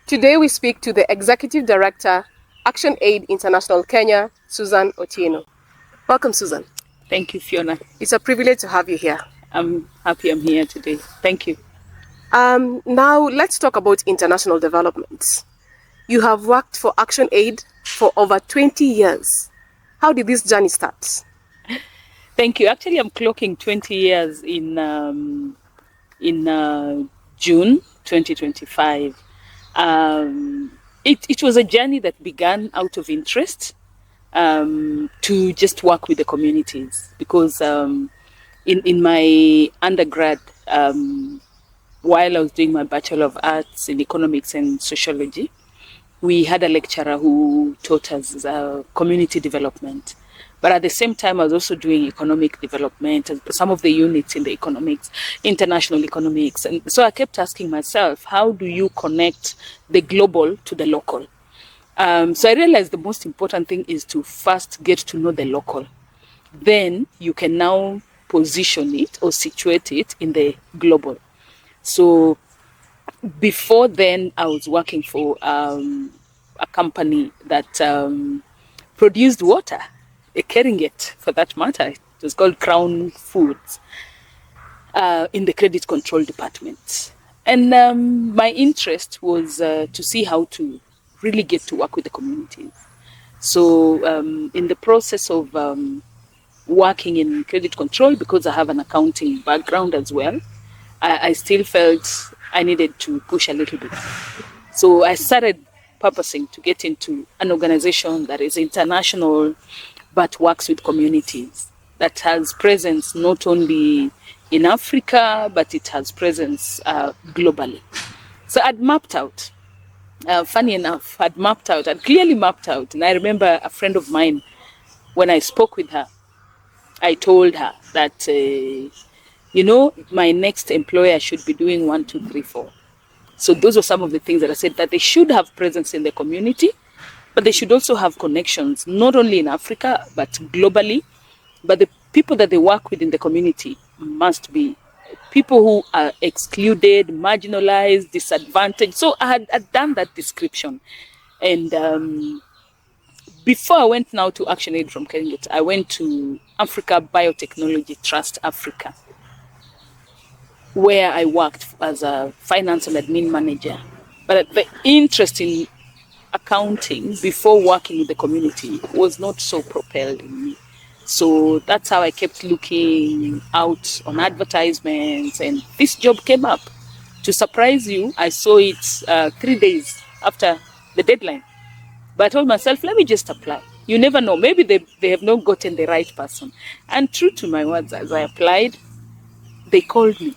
Today we speak to the Executive Director, ActionAid International Kenya, Susan Otieno. Welcome, Susan. Thank you, Fiona. It's a privilege to have you here. I'm happy I'm here today. Thank you. Now let's talk about international development. You have worked for ActionAid for over 20 years. How did this journey start? Thank you. Actually, I'm clocking 20 years in June 2025. It was a journey that began out of interest to just work with the communities, because in my undergrad, while I was doing my Bachelor of Arts in Economics and Sociology, we had a lecturer who taught us community development. But at the same time, I was also doing economic development, some of the units in the economics, international economics. And so I kept asking myself, how do you connect the global to the local? So I realized the most important thing is to first get to know the local. Then you can now position it or situate it in the global. So before then, I was working for a company that produced water, a Keringet for that matter. It was called Crown Foods, in the credit control department. And my interest was to see how to really get to work with the communities. So in the process of working in credit control, because I have an accounting background as well, I still felt I needed to push a little bit. So I started purposing to get into an organization that is international but works with communities, that has presence not only in Africa, but it has presence globally. So I'd mapped out, funny enough, I'd clearly mapped out. And I remember a friend of mine, when I spoke with her, I told her that, my next employer should be doing 1, 2, 3, 4. So those were some of the things that I said, that they should have presence in the community, but they should also have connections, not only in Africa, but globally. But the people that they work with in the community must be people who are excluded, marginalized, disadvantaged. So I had done that description. And before I went now to ActionAid from Kenya, I went to Africa Biotechnology Trust Africa, where I worked as a finance and admin manager. But the interest in accounting before working with the community was not so propelled in me. So that's how I kept looking out on advertisements, and this job came up. To surprise you, I saw it 3 days after the deadline. But I told myself, let me just apply. You never know, maybe they have not gotten the right person. And true to my words, as I applied, they called me.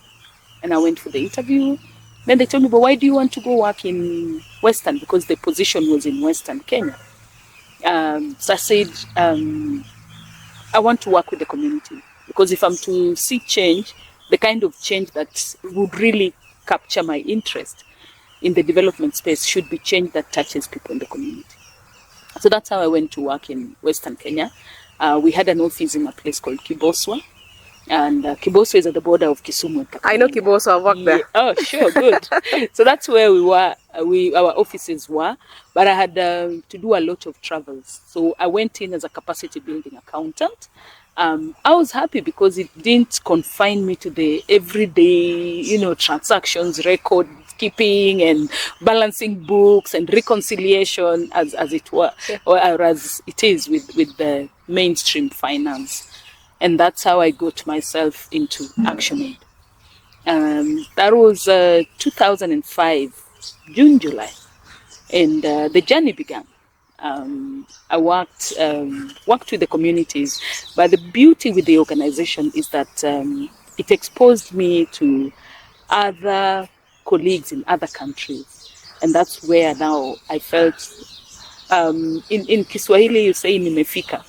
And I went for the interview. Then they told me, but why do you want to go work in Western? Because the position was in Western Kenya. So I said, I want to work with the community. Because if I'm to see change, the kind of change that would really capture my interest in the development space should be change that touches people in the community. So that's how I went to work in Western Kenya. We had an office in a place called Kiboswa. And Kiboswa is at the border of Kisumu. I know Kiboswa, I've worked there. Oh, sure, good. So that's where we were, our offices were. But I had to do a lot of travels. So I went in as a capacity building accountant. I was happy because it didn't confine me to the everyday, transactions, record keeping and balancing books and reconciliation as it were, or as it is with the mainstream finance. And that's how I got myself into ActionAid. That was 2005, June, July. And the journey began. I worked with the communities. But the beauty with the organization is that it exposed me to other colleagues in other countries. And that's where now I felt, in Kiswahili you say nimefika.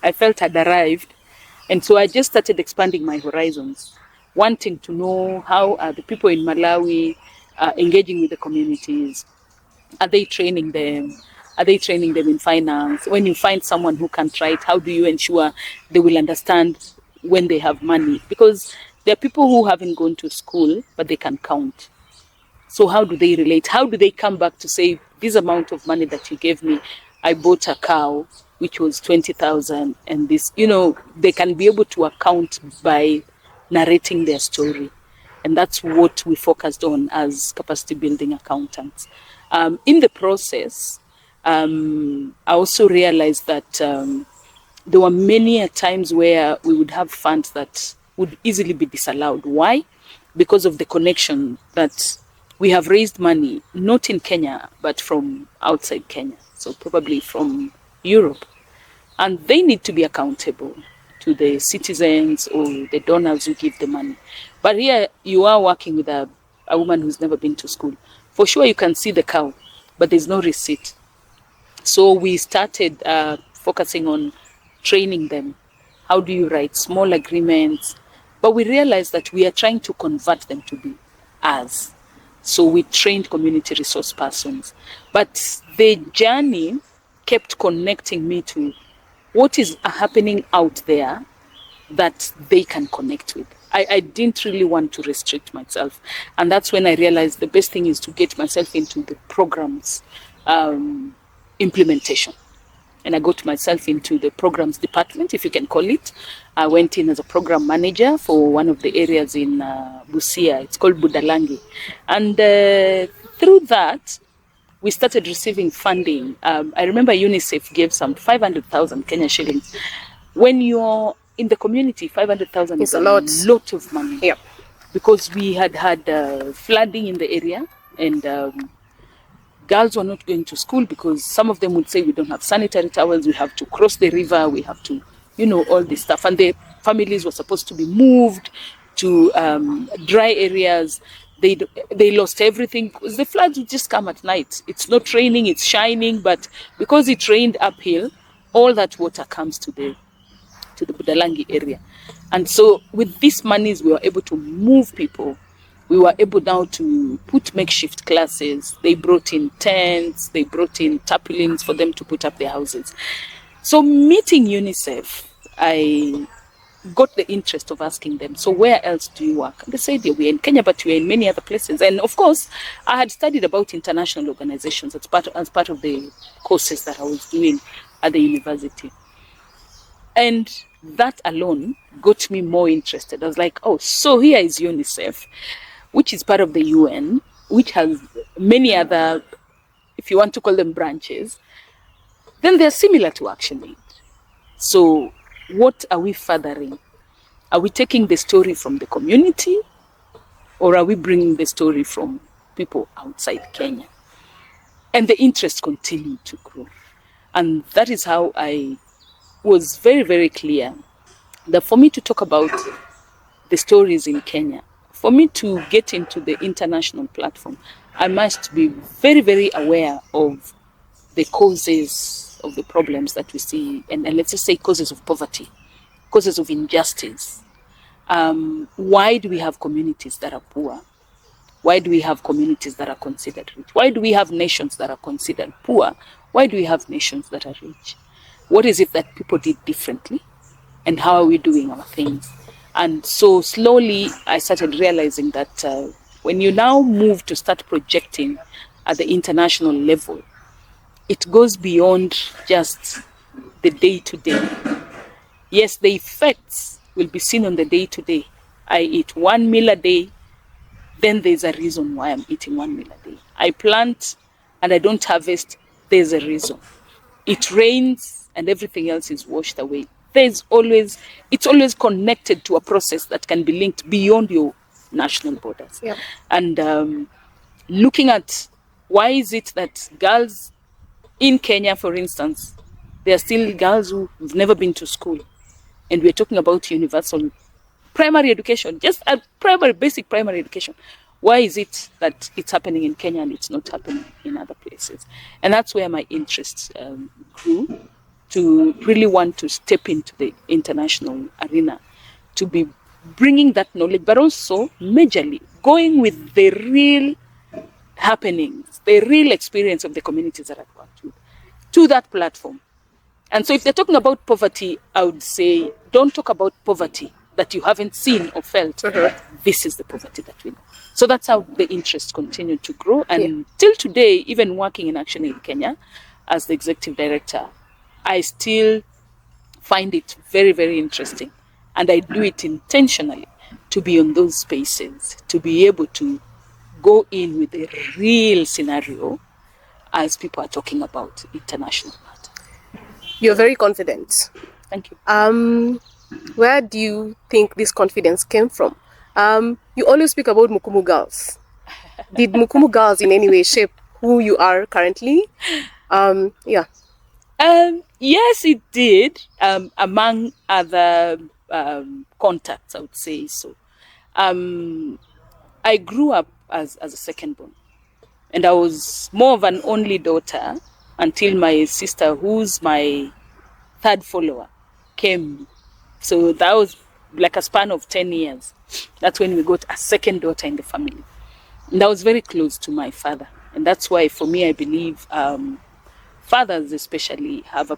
I felt I'd arrived. And so I just started expanding my horizons, wanting to know how are the people in Malawi engaging with the communities. Are they training them? Are they training them in finance? When you find someone who can't write, how do you ensure they will understand when they have money? Because there are people who haven't gone to school, but they can count. So how do they relate? How do they come back to say, this amount of money that you gave me, I bought a cow, which was 20,000, and this, they can be able to account by narrating their story. And that's what we focused on as capacity building accountants. In the process, I also realized that there were many times where we would have funds that would easily be disallowed. Why? Because of the connection that we have raised money, not in Kenya, but from outside Kenya. So probably from Europe. And they need to be accountable to the citizens or the donors who give the money. But here you are working with a woman who's never been to school. For sure you can see the cow, but there's no receipt. So we started focusing on training them. How do you write small agreements? But we realized that we are trying to convert them to be us. So we trained community resource persons. But the journey kept connecting me to what is happening out there that they can connect with. I didn't really want to restrict myself. And that's when I realized the best thing is to get myself into the programs implementation. And I got myself into the programs department, if you can call it. I went in as a program manager for one of the areas in Busia. It's called Budalangi. And through that, we started receiving funding. I remember UNICEF gave some 500,000 Kenya shillings. When you're in the community, 500,000 is a lot of money. Yep. Because we had flooding in the area, and girls were not going to school because some of them would say we don't have sanitary towels, we have to cross the river, we have to, all this stuff. And the families were supposed to be moved to dry areas. They lost everything because the floods would just come at night. It's not raining, it's shining, but because it rained uphill, all that water comes to the Budalangi area. And so with these monies, we were able to move people. We were able now to put makeshift classes. They brought in tents, they brought in tarpaulins for them to put up their houses. So meeting UNICEF, I got the interest of asking them, so where else do you work? And they said, yeah, we're in Kenya, but we're in many other places. And of course, I had studied about international organizations as part of the courses that I was doing at the university. And that alone got me more interested. I was like, oh, so here is UNICEF, which is part of the UN, which has many other, if you want to call them branches, then they're similar to ActionAid. So what are we furthering? Are we taking the story from the community, or are we bringing the story from people outside Kenya? And the interest continued to grow. And that is how I was very, very clear that for me to talk about the stories in Kenya, for me to get into the international platform, I must be very, very aware of the causes of the problems that we see, and let's just say causes of poverty, causes of injustice. Why do we have communities that are poor? Why do we have communities that are considered rich? Why do we have nations that are considered poor? Why do we have nations that are rich? What is it that people did differently? And how are we doing our things? And so slowly I started realizing that when you now move to start projecting at the international level, it goes beyond just the day-to-day. Yes, the effects will be seen on the day-to-day. I eat 1 meal a day, then there's a reason why I'm eating 1 meal a day. I plant and I don't harvest, there's a reason. It rains and everything else is washed away. It's always connected to a process that can be linked beyond your national borders. Yep. And looking at why is it that girls in Kenya, for instance, there are still girls who've never been to school. And we're talking about universal primary education, just a basic primary education. Why is it that it's happening in Kenya and it's not happening in other places? And that's where my interest grew, to really want to step into the international arena, to be bringing that knowledge, but also majorly going with the real happenings, the real experience of the communities that I've worked with, to that platform. And so if they're talking about poverty, I would say, don't talk about poverty that you haven't seen or felt, this is the poverty that we know. So that's how the interest continued to grow. And till today, even working in ActionAid Kenya as the executive director, I still find it very, very interesting. And I do it intentionally to be on those spaces, to be able to go in with a real scenario as people are talking about international matter. You're very confident. Thank you. Where do you think this confidence came from? You always speak about Mukumu girls. Did Mukumu girls in any way shape who you are currently? Yes, it did. Among other contacts, I would say so. I grew up as a second-born, and I was more of an only daughter until my sister, who's my third follower, came. So that was like a span of 10 years. That's when we got a second daughter in the family. And I was very close to my father. And that's why, for me, I believe fathers especially have a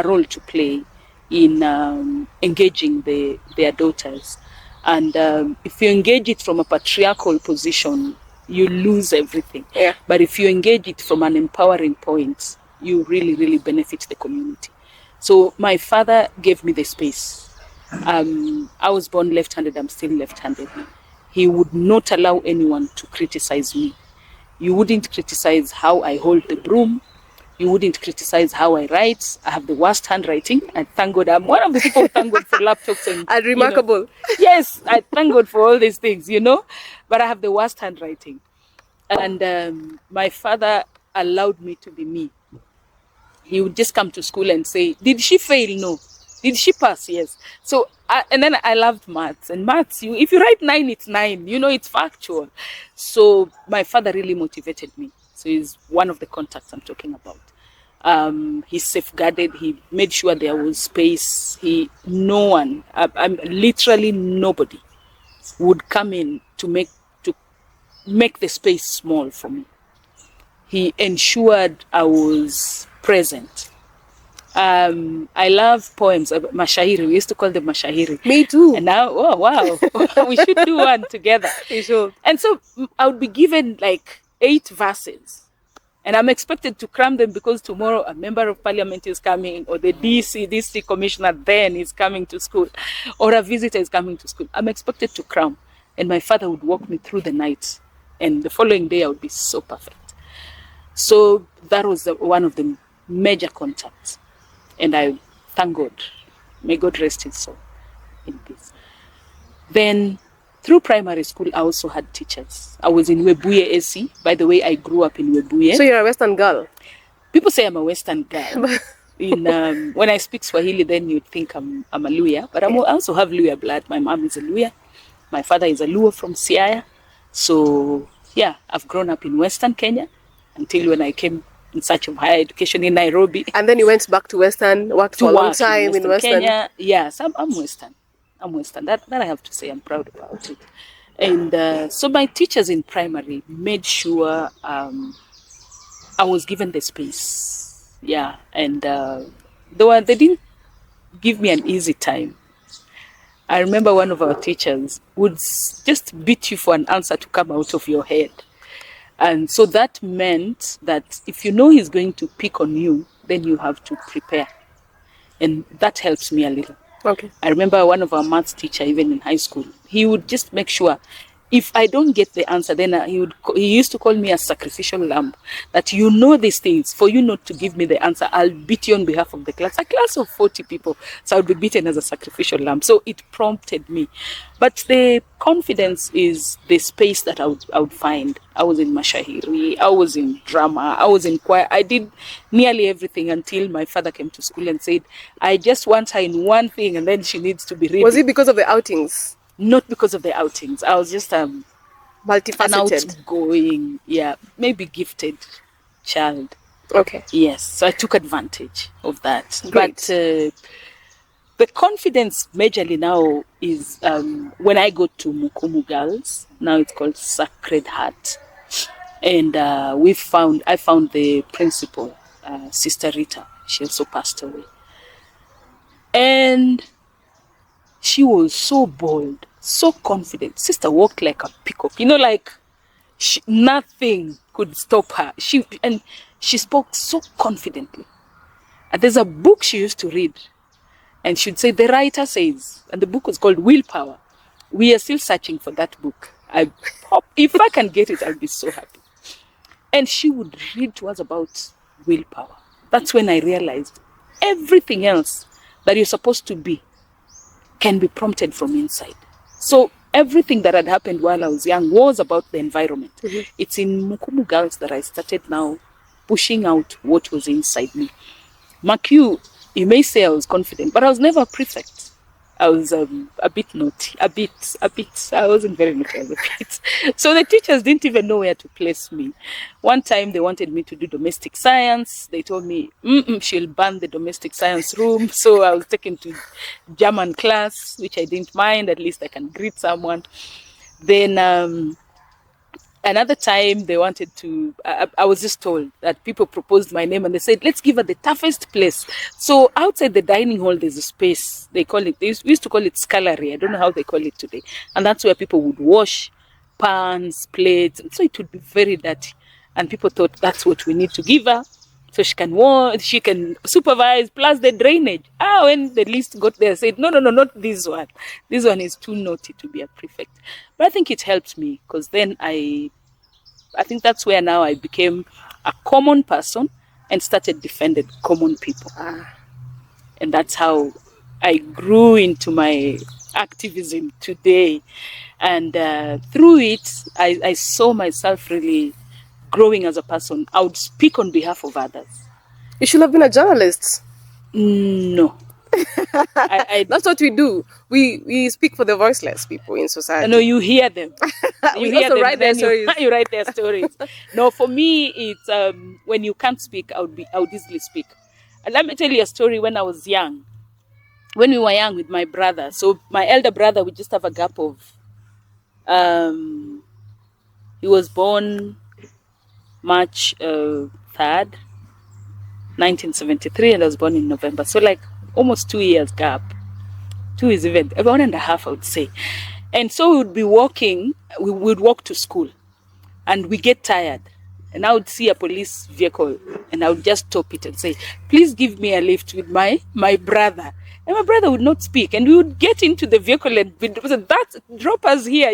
role to play in engaging their daughters. And if you engage it from a patriarchal position, you lose everything. Yeah. But if you engage it from an empowering point, you really, really benefit the community. So my father gave me the space. I was born left-handed, I'm still left-handed. He would not allow anyone to criticize me. You wouldn't criticize how I hold the broom. You wouldn't criticize how I write. I have the worst handwriting. I thank God. I'm one of the people who thank God for laptops. And remarkable. Yes, I thank God for all these things, But I have the worst handwriting. And my father allowed me to be me. He would just come to school and say, did she fail? No. Did she pass? Yes. So, and then I loved maths. And maths, if you write 9, it's 9. It's factual. So my father really motivated me. So he's one of the contacts I'm talking about. He safeguarded. He made sure there was space. No one, literally nobody, would come in to make the space small for me. He ensured I was present. I love poems, mashahiri. We used to call them mashahiri. Me too. And now, oh wow, we should do one together. We should. And so I would be given like 8 verses. And I'm expected to cram them because tomorrow a member of parliament is coming, or the DC commissioner then is coming to school, or a visitor is coming to school. I'm expected to cram. And my father would walk me through the night. And the following day I would be so perfect. So that was one of the major contacts. And I thank God. May God rest his soul in peace. Then through primary school, I also had teachers. I was in Webuye AC. By the way, I grew up in Webuye. So you're a Western girl? People say I'm a Western girl. When I speak Swahili, then you'd think I'm a Luya. But I also have Luya blood. My mom is a Luya. My father is a Luo from Siaya. So, yeah, I've grown up in Western Kenya until when I came in search of higher education in Nairobi. And then you went back to Western, worked for a long time in Western Kenya. Yes, I'm Western. I'm Western. That I have to say, I'm proud about it. And so my teachers in primary made sure I was given the space. Yeah, and they didn't give me an easy time. I remember one of our teachers would just beat you for an answer to come out of your head. And so that meant that if you know he's going to pick on you, then you have to prepare. And that helps me a little. Okay. I remember one of our maths teacher, even in high school, he would just make sure if I don't get the answer, then he used to call me a sacrificial lamb. That these things, for you not to give me the answer, I'll beat you on behalf of the class. A class of 40 people, so I would be beaten as a sacrificial lamb. So it prompted me. But the confidence is the space that I would find. I was in mashahiri, I was in drama, I was in choir. I did nearly everything until my father came to school and said, I just want her in one thing and then she needs to be reading. Was it because of the outings? Not because of the outings. I was just multifaceted, an outgoing, maybe gifted child. Okay. Yes, so I took advantage of that. Great. But the confidence majorly now is when I go to Mukumu Girls. Now it's called Sacred Heart, and I found the principal, Sister Rita. She also passed away, and She was so bold, so confident. Sister walked like a peacock. Like nothing could stop her. She spoke so confidently. And there's a book she used to read, and she'd say, the writer says, and the book was called Willpower. We are still searching for that book. If I can get it, I'll be so happy. And she would read to us about willpower. That's when I realized everything else that you're supposed to be can be prompted from inside. So everything that had happened while I was young was about the environment. Mm-hmm. It's in Mukumu Girls that I started now pushing out what was inside me. Maku, you may say I was confident, but I was never a prefect. I was a bit naughty, a bit. I wasn't very naughty, I was a bit. So the teachers didn't even know where to place me. One time they wanted me to do domestic science. They told me, she'll ban the domestic science room. So I was taken to German class, which I didn't mind. At least I can greet someone. Then another time they wanted to, I was just told that people proposed my name and they said, let's give her the toughest place. So outside the dining hall, there's a space. We used to call it scullery. I don't know how they call it today. And that's where people would wash pans, plates. And so it would be very dirty. And people thought that's what we need to give her. So she can wash, she can supervise, plus the drainage. When the list got there, I said, no, not this one. This one is too naughty to be a prefect. But I think it helped me because then I think that's where now I became a common person and started defending common people. And that's how I grew into my activism today. And through it, I saw myself really growing as a person. I would speak on behalf of others. You should have been a journalist. No. That's what we do. We speak for the voiceless people in society. No, you hear them. Write their stories. You write their stories. No, for me, it's when you can't speak, I would easily speak. And let me tell you a story when I was young. When we were young with my brother. So my elder brother, we just have a gap of... he was born March 3rd, 1973, and I was born in November. So like almost 2 years gap. 2 is even 1.5, I would say. And so we would be walking, we would walk to school and we get tired. And I would see a police vehicle and I would just stop it and say, please give me a lift with my brother. And my brother would not speak. And we would get into the vehicle and drop us here.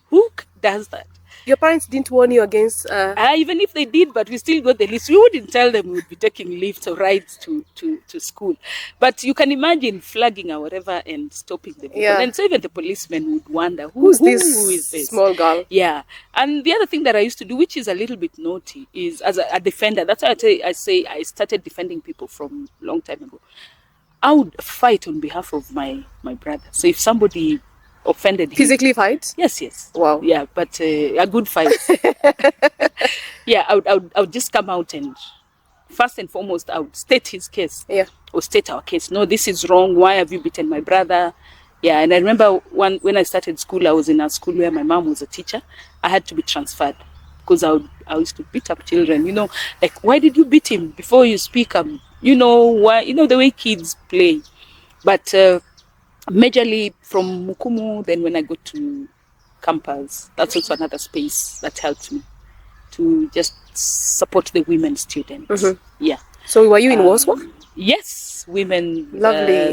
Who does that? Your parents didn't warn you against... Even if they did, but we still got the list. We wouldn't tell them we would be taking lifts or rides to school. But you can imagine flagging or whatever and stopping the vehicle. Yeah. And so even the policemen would wonder, who is this small girl? Yeah. And the other thing that I used to do, which is a little bit naughty, is as a defender. That's why I say I started defending people from a long time ago. I would fight on behalf of my brother. So if somebody offended him. Physically fight? Yes. Wow. Yeah, but a good fight. Yeah, I would just come out and first and foremost, I would state his case. Yeah. Or state our case. No, this is wrong. Why have you beaten my brother? Yeah, and I remember when I started school, I was in a school where my mom was a teacher. I had to be transferred because I used to beat up children. Like, why did you beat him? Before you speak, why? The way kids play. But majorly from Mukumu, then when I go to campus, that's also another space that helped me to just support the women students. Mm-hmm. Yeah. So were you in Warsaw? Yes, Women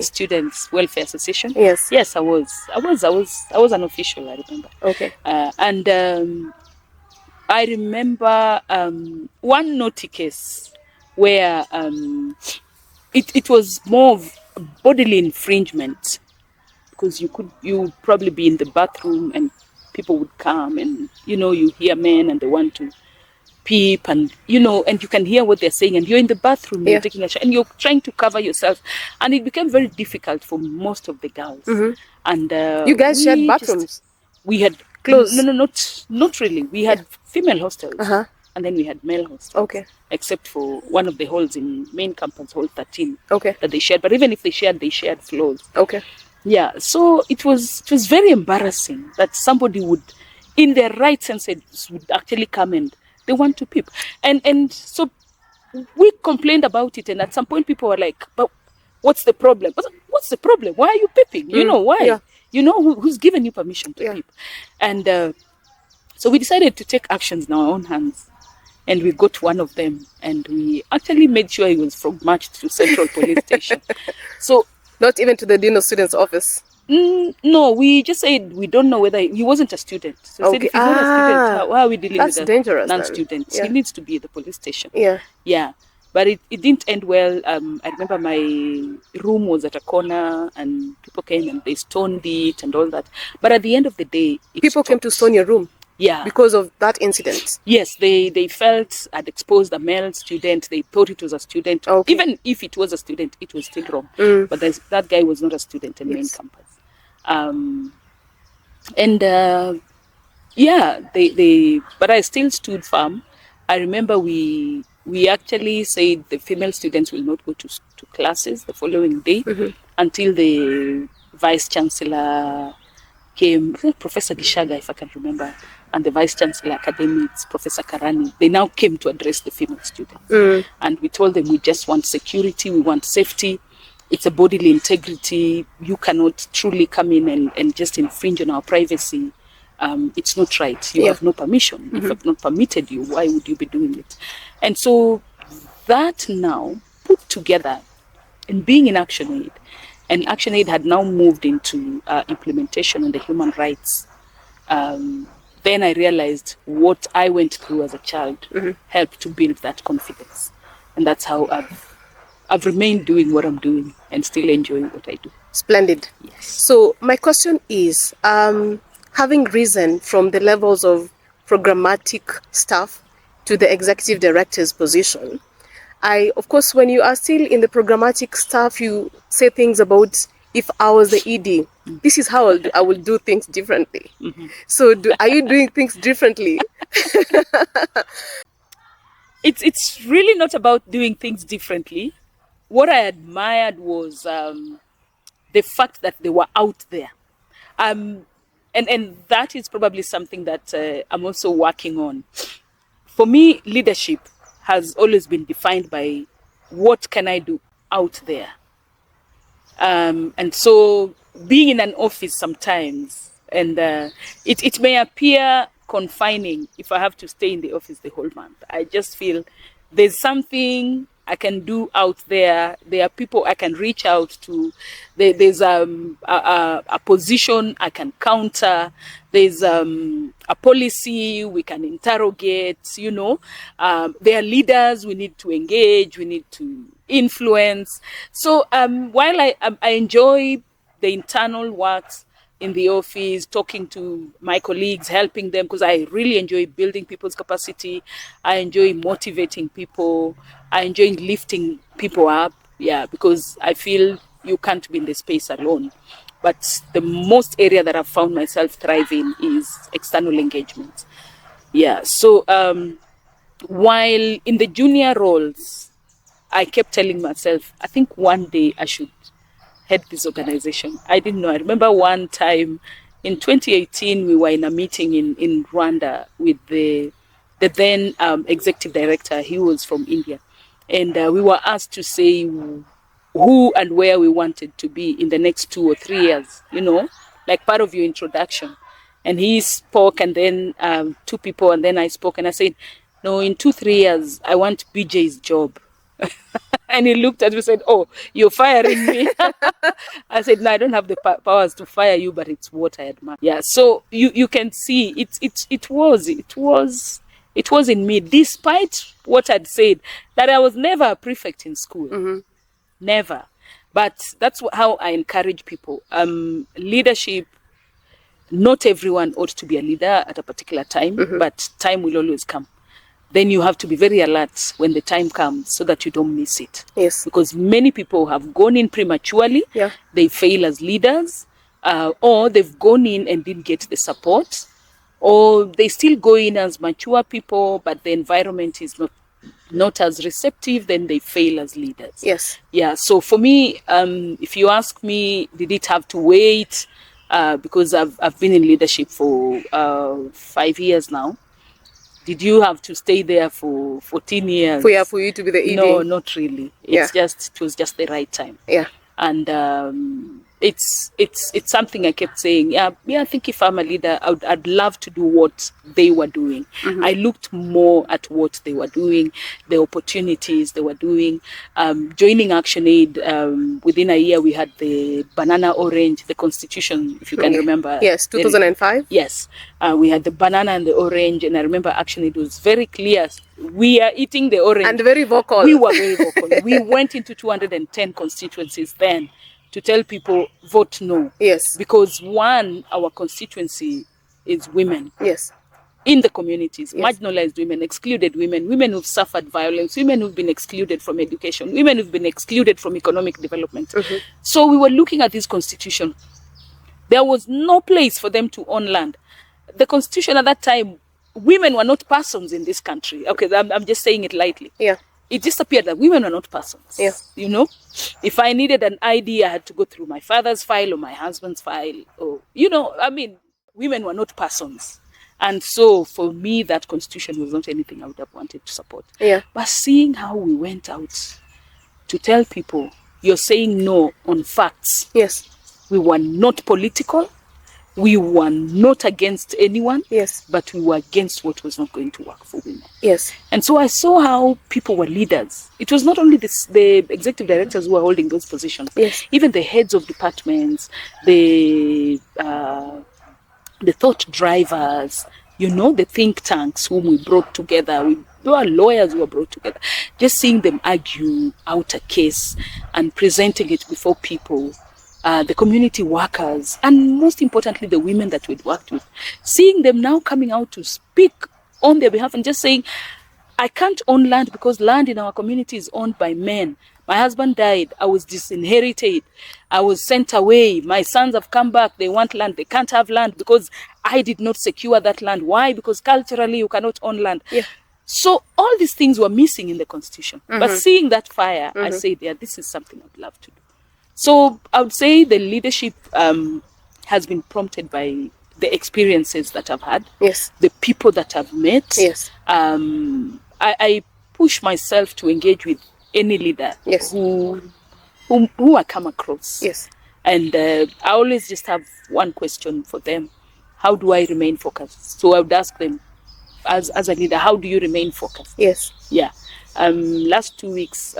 Students Welfare Association. Yes. Yes, I was an official, I remember. Okay. And I remember one naughty case where it was more of bodily infringement. Because you would probably be in the bathroom and people would come and, you hear men and they want to peep and, and you can hear what they're saying and you're in the bathroom, you're taking a shower and you're trying to cover yourself. And it became very difficult for most of the girls. Mm-hmm. And you guys shared bathrooms? We had clothes. No, not really. We had female hostels. Uh-huh. And then we had male hostels. Okay. Except for one of the halls in main campus, hall 13. Okay. That they shared. But even if they shared floors. Okay. Yeah, so it was very embarrassing that somebody would, in their right senses, would actually come and they want to peep. And so we complained about it, and at some point people were like, but What's the problem? What's the problem? Why are you peeping? You know why? Yeah. You know who's given you permission to peep? And so we decided to take actions in our own hands. And we got one of them, and we actually made sure he was from marched to Central Police Station. So not even to the Dean of Students' office. No, we just said we don't know whether he wasn't a student. So said if he's not a student, how are we dealing with dangerous non-students? He needs to be at the police station. Yeah. But it didn't end well. I remember my room was at a corner, and people came and they stoned it and all that. But at the end of the day, people came to stone your room. Yeah. Because of that incident. Yes, they felt I'd exposed a male student. They thought it was a student. Okay. Even if it was a student, it was still wrong. But that guy was not a student in main campus. But I still stood firm. I remember we actually said the female students will not go to classes the following day until the vice chancellor came, Professor Gishaga, if I can remember, and the vice chancellor academics, Professor Karani. They now came to address the female students, and we told them we just want security, we want safety. It's a bodily integrity. You cannot truly come in and just infringe on our privacy. It's not right. You have no permission. If I've not permitted you, why would you be doing it? And so that now put together and being in ActionAid, and ActionAid had now moved into implementation on the human rights. Then I realized what I went through as a child helped to build that confidence. And that's how I've remained doing what I'm doing and still enjoying what I do. Splendid. Yes. So my question is, having risen from the levels of programmatic staff to the executive director's position, of course, when you are still in the programmatic staff, you say things about, if I was the ED, this is how I will do things differently. So are you doing things differently? It's really not about doing things differently. What I admired was the fact that they were out there. And that is probably something that I'm also working on. For me, leadership has always been defined by what can I do out there. And so being in an office sometimes, and it may appear confining if I have to stay in the office the whole month. I just feel there's something I can do out there. There are people I can reach out to. There's a position I can counter. There's a policy we can interrogate, there are leaders we need to engage, we need to influence. So while I enjoy the internal works in the office, talking to my colleagues, helping them, because I really enjoy building people's capacity. I enjoy motivating people. I enjoy lifting people up, because I feel you can't be in the space alone. But the most area that I've found myself thriving is external engagement. So while in the junior roles, I kept telling myself, I think one day I should head this organization. I didn't know. I remember one time in 2018, we were in a meeting in Rwanda with the then executive director. He was from India. And we were asked to say who and where we wanted to be in the next 2 or 3 years, like part of your introduction. And he spoke, and then 2 people, and then I spoke, and I said, no, in 2-3 years, I want BJ's job. And he looked at me and said, oh, you're firing me. I said, no, I don't have the powers to fire you, but it's what I admire. So you can see it was in me, despite what I'd said, that I was never a prefect in school. Never. But that's how I encourage people. Leadership, not everyone ought to be a leader at a particular time, but time will always come. Then you have to be very alert when the time comes so that you don't miss it. Yes. Because many people have gone in prematurely. They fail as leaders, or they've gone in and didn't get the support, or they still go in as mature people, but the environment is not as receptive, then they fail as leaders. Yes. So for me, if you ask me, did it have to wait? Because I've been in leadership for 5 years now. Did you have to stay there for 14 years? For you to be the ED? No, not really. It was just the right time. Yeah. And it's something I kept saying. Yeah, I think if I'm a leader, I'd love to do what they were doing. I looked more at what they were doing, the opportunities they were doing. Joining ActionAid, within a year we had the banana orange, the constitution, if you can remember. Yes, 2005. Yes, we had the banana and the orange, and I remember ActionAid was very clear. We are eating the orange. And very vocal. We were very vocal. We went into 210 constituencies then to tell people, vote no. Yes. Because one, our constituency is women. Yes. In the communities, yes. Marginalized women, excluded women, women who've suffered violence, women who've been excluded from education, women who've been excluded from economic development. So we were looking at this constitution. There was no place for them to own land. The constitution at that time, women were not persons in this country. Okay, I'm just saying it lightly. Yeah. It just appeared that women were not persons. Yeah. You know, if I needed an ID, I had to go through my father's file or my husband's file. Or, women were not persons. And so for me, that constitution was not anything I would have wanted to support. Yeah. But seeing how we went out to tell people, you're saying no on facts. Yes. We were not political. We were not against anyone, yes, but we were against what was not going to work for women. Yes. And so I saw how people were leaders. It was not only the executive directors who were holding those positions. Yes. Even the heads of departments, the thought drivers, the think tanks whom we brought together. There were lawyers who were brought together. Just seeing them argue out a case and presenting it before people. The community workers, and most importantly, the women that we'd worked with, seeing them now coming out to speak on their behalf and just saying, I can't own land because land in our community is owned by men. My husband died. I was disinherited. I was sent away. My sons have come back. They want land. They can't have land because I did not secure that land. Why? Because culturally you cannot own land. Yeah. So all these things were missing in the constitution. But seeing that fire, I said, yeah, this is something I'd love to do. So I would say the leadership has been prompted by the experiences that I've had, yes, the people that I've met. Yes. I push myself to engage with any leader, yes, who I come across. Yes. And I always just have one question for them. How do I remain focused? So I would ask them, as a leader, how do you remain focused? Yes. Yeah. Last 2 weeks,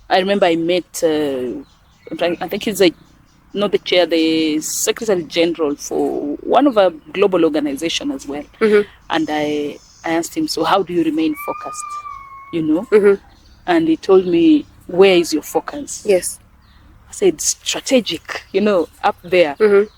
I remember I met, I think he's not the chair, the Secretary General for one of a global organization as well. And I asked him, so how do you remain focused? And he told me, where is your focus? Yes. I said, strategic, up there.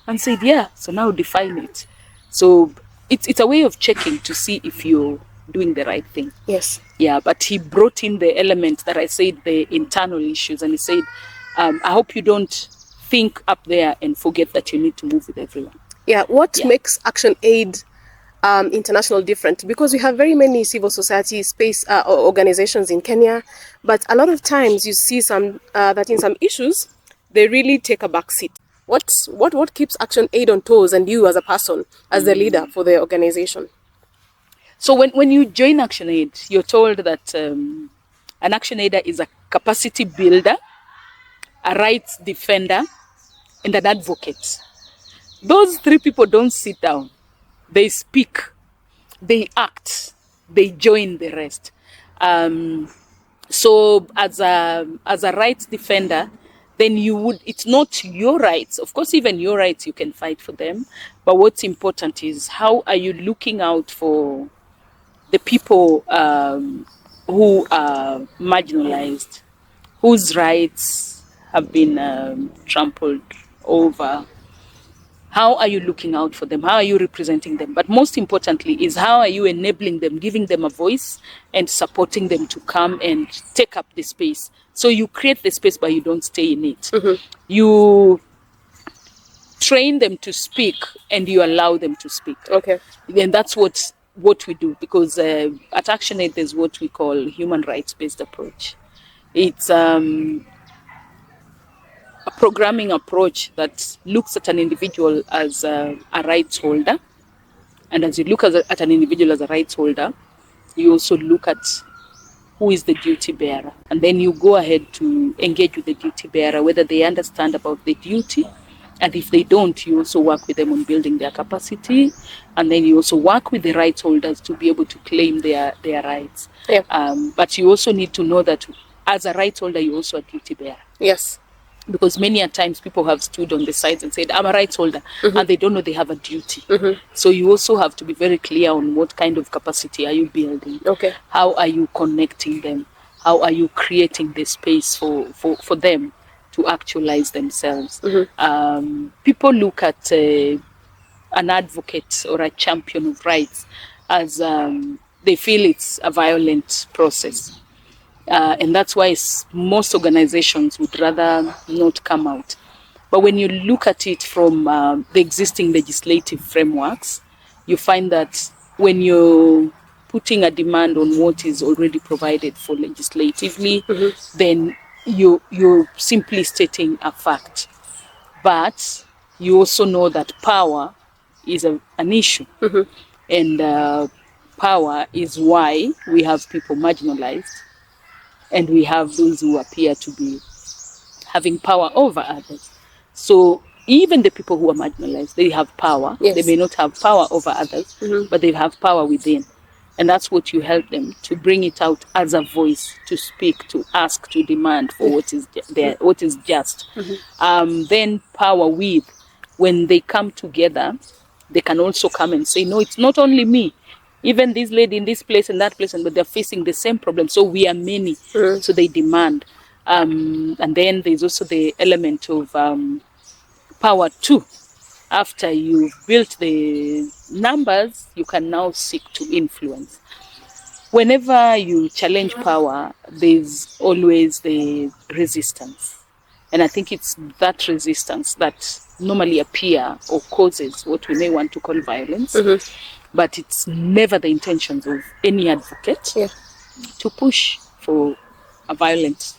And said, yeah, so now define it. So it's a way of checking to see if you're doing the right thing. Yes. Yeah, but he brought in the element that I said, the internal issues, and he said, I hope you don't think up there and forget that you need to move with everyone. Yeah, what makes ActionAid International different? Because we have very many civil society space organizations in Kenya, but a lot of times you see some that in some issues they really take a back seat. What keeps ActionAid on toes, and you as a person, as the leader for the organization? So when you join ActionAid, you're told that an ActionAider is a capacity builder, a rights defender, and an advocate. Those three people don't sit down. They speak, they act, they join the rest. So as a rights defender, then it's not your rights. Of course, even your rights, you can fight for them. But what's important is, how are you looking out for the people who are marginalized, whose rights have been trampled over? How are you looking out for them? How are you representing them? But most importantly is, how are you enabling them, giving them a voice and supporting them to come and take up the space? So you create the space, but you don't stay in it. You train them to speak and you allow them to speak. Okay. And that's what we do, because at ActionAid there's what we call human rights-based approach. It's a programming approach that looks at an individual as a rights holder, And as you look at an individual as a rights holder, you also look at who is the duty bearer. And then you go ahead to engage with the duty bearer, whether they understand about the duty. And if they don't, you also work with them on building their capacity. And then you also work with the rights holders to be able to claim their rights. Yeah. But you also need to know that as a rights holder, you're also a duty bearer. Yes. Because many a times people have stood on the sides and said, I'm a rights holder, and they don't know they have a duty. So you also have to be very clear on what kind of capacity are you building. Okay. How are you connecting them? How are you creating the space for them to actualize themselves? People look at an advocate or a champion of rights as they feel it's a violent process. And that's why most organizations would rather not come out. But when you look at it from the existing legislative frameworks, you find that when you're putting a demand on what is already provided for legislatively, then you're simply stating a fact. But you also know that power is an issue. And power is why we have people marginalized, and we have those who appear to be having power over others. So even the people who are marginalized, they have power. Yes. They may not have power over others, but they have power within. And that's what you help them to bring it out as a voice, to speak, to ask, to demand for what is there, what is just. Then power with, when they come together, they can also come and say, no, it's not only me. Even this lady in this place and that place, but they're facing the same problem. So we are many. So they demand. And then there's also the element of power too. After you've built the numbers, you can now seek to influence. Whenever you challenge power, there's always the resistance. And I think it's that resistance that normally appear or causes what we may want to call violence. But it's never the intentions of any advocate to push for a violent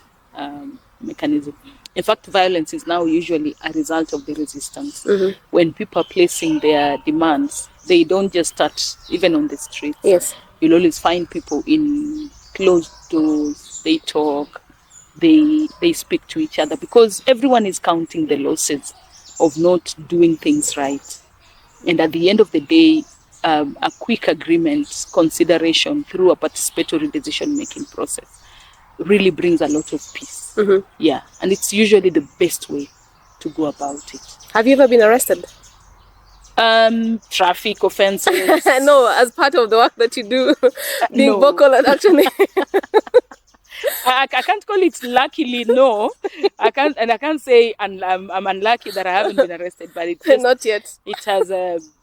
mechanism. In fact, violence is now usually a result of the resistance. When people are placing their demands, they don't just start even on the streets. Yes. You'll always find people in closed doors, they talk, they speak to each other, because everyone is counting the losses of not doing things right. And at the end of the day, a quick agreement, consideration through a participatory decision-making process really brings a lot of peace. Yeah, and it's usually the best way to go about it. Have you ever been arrested? Traffic offenses. No, as part of the work that you do, being No. vocal and actually. I can't call it luckily, no. I can't say I'm unlucky that I haven't been arrested, but it just, Not yet. it has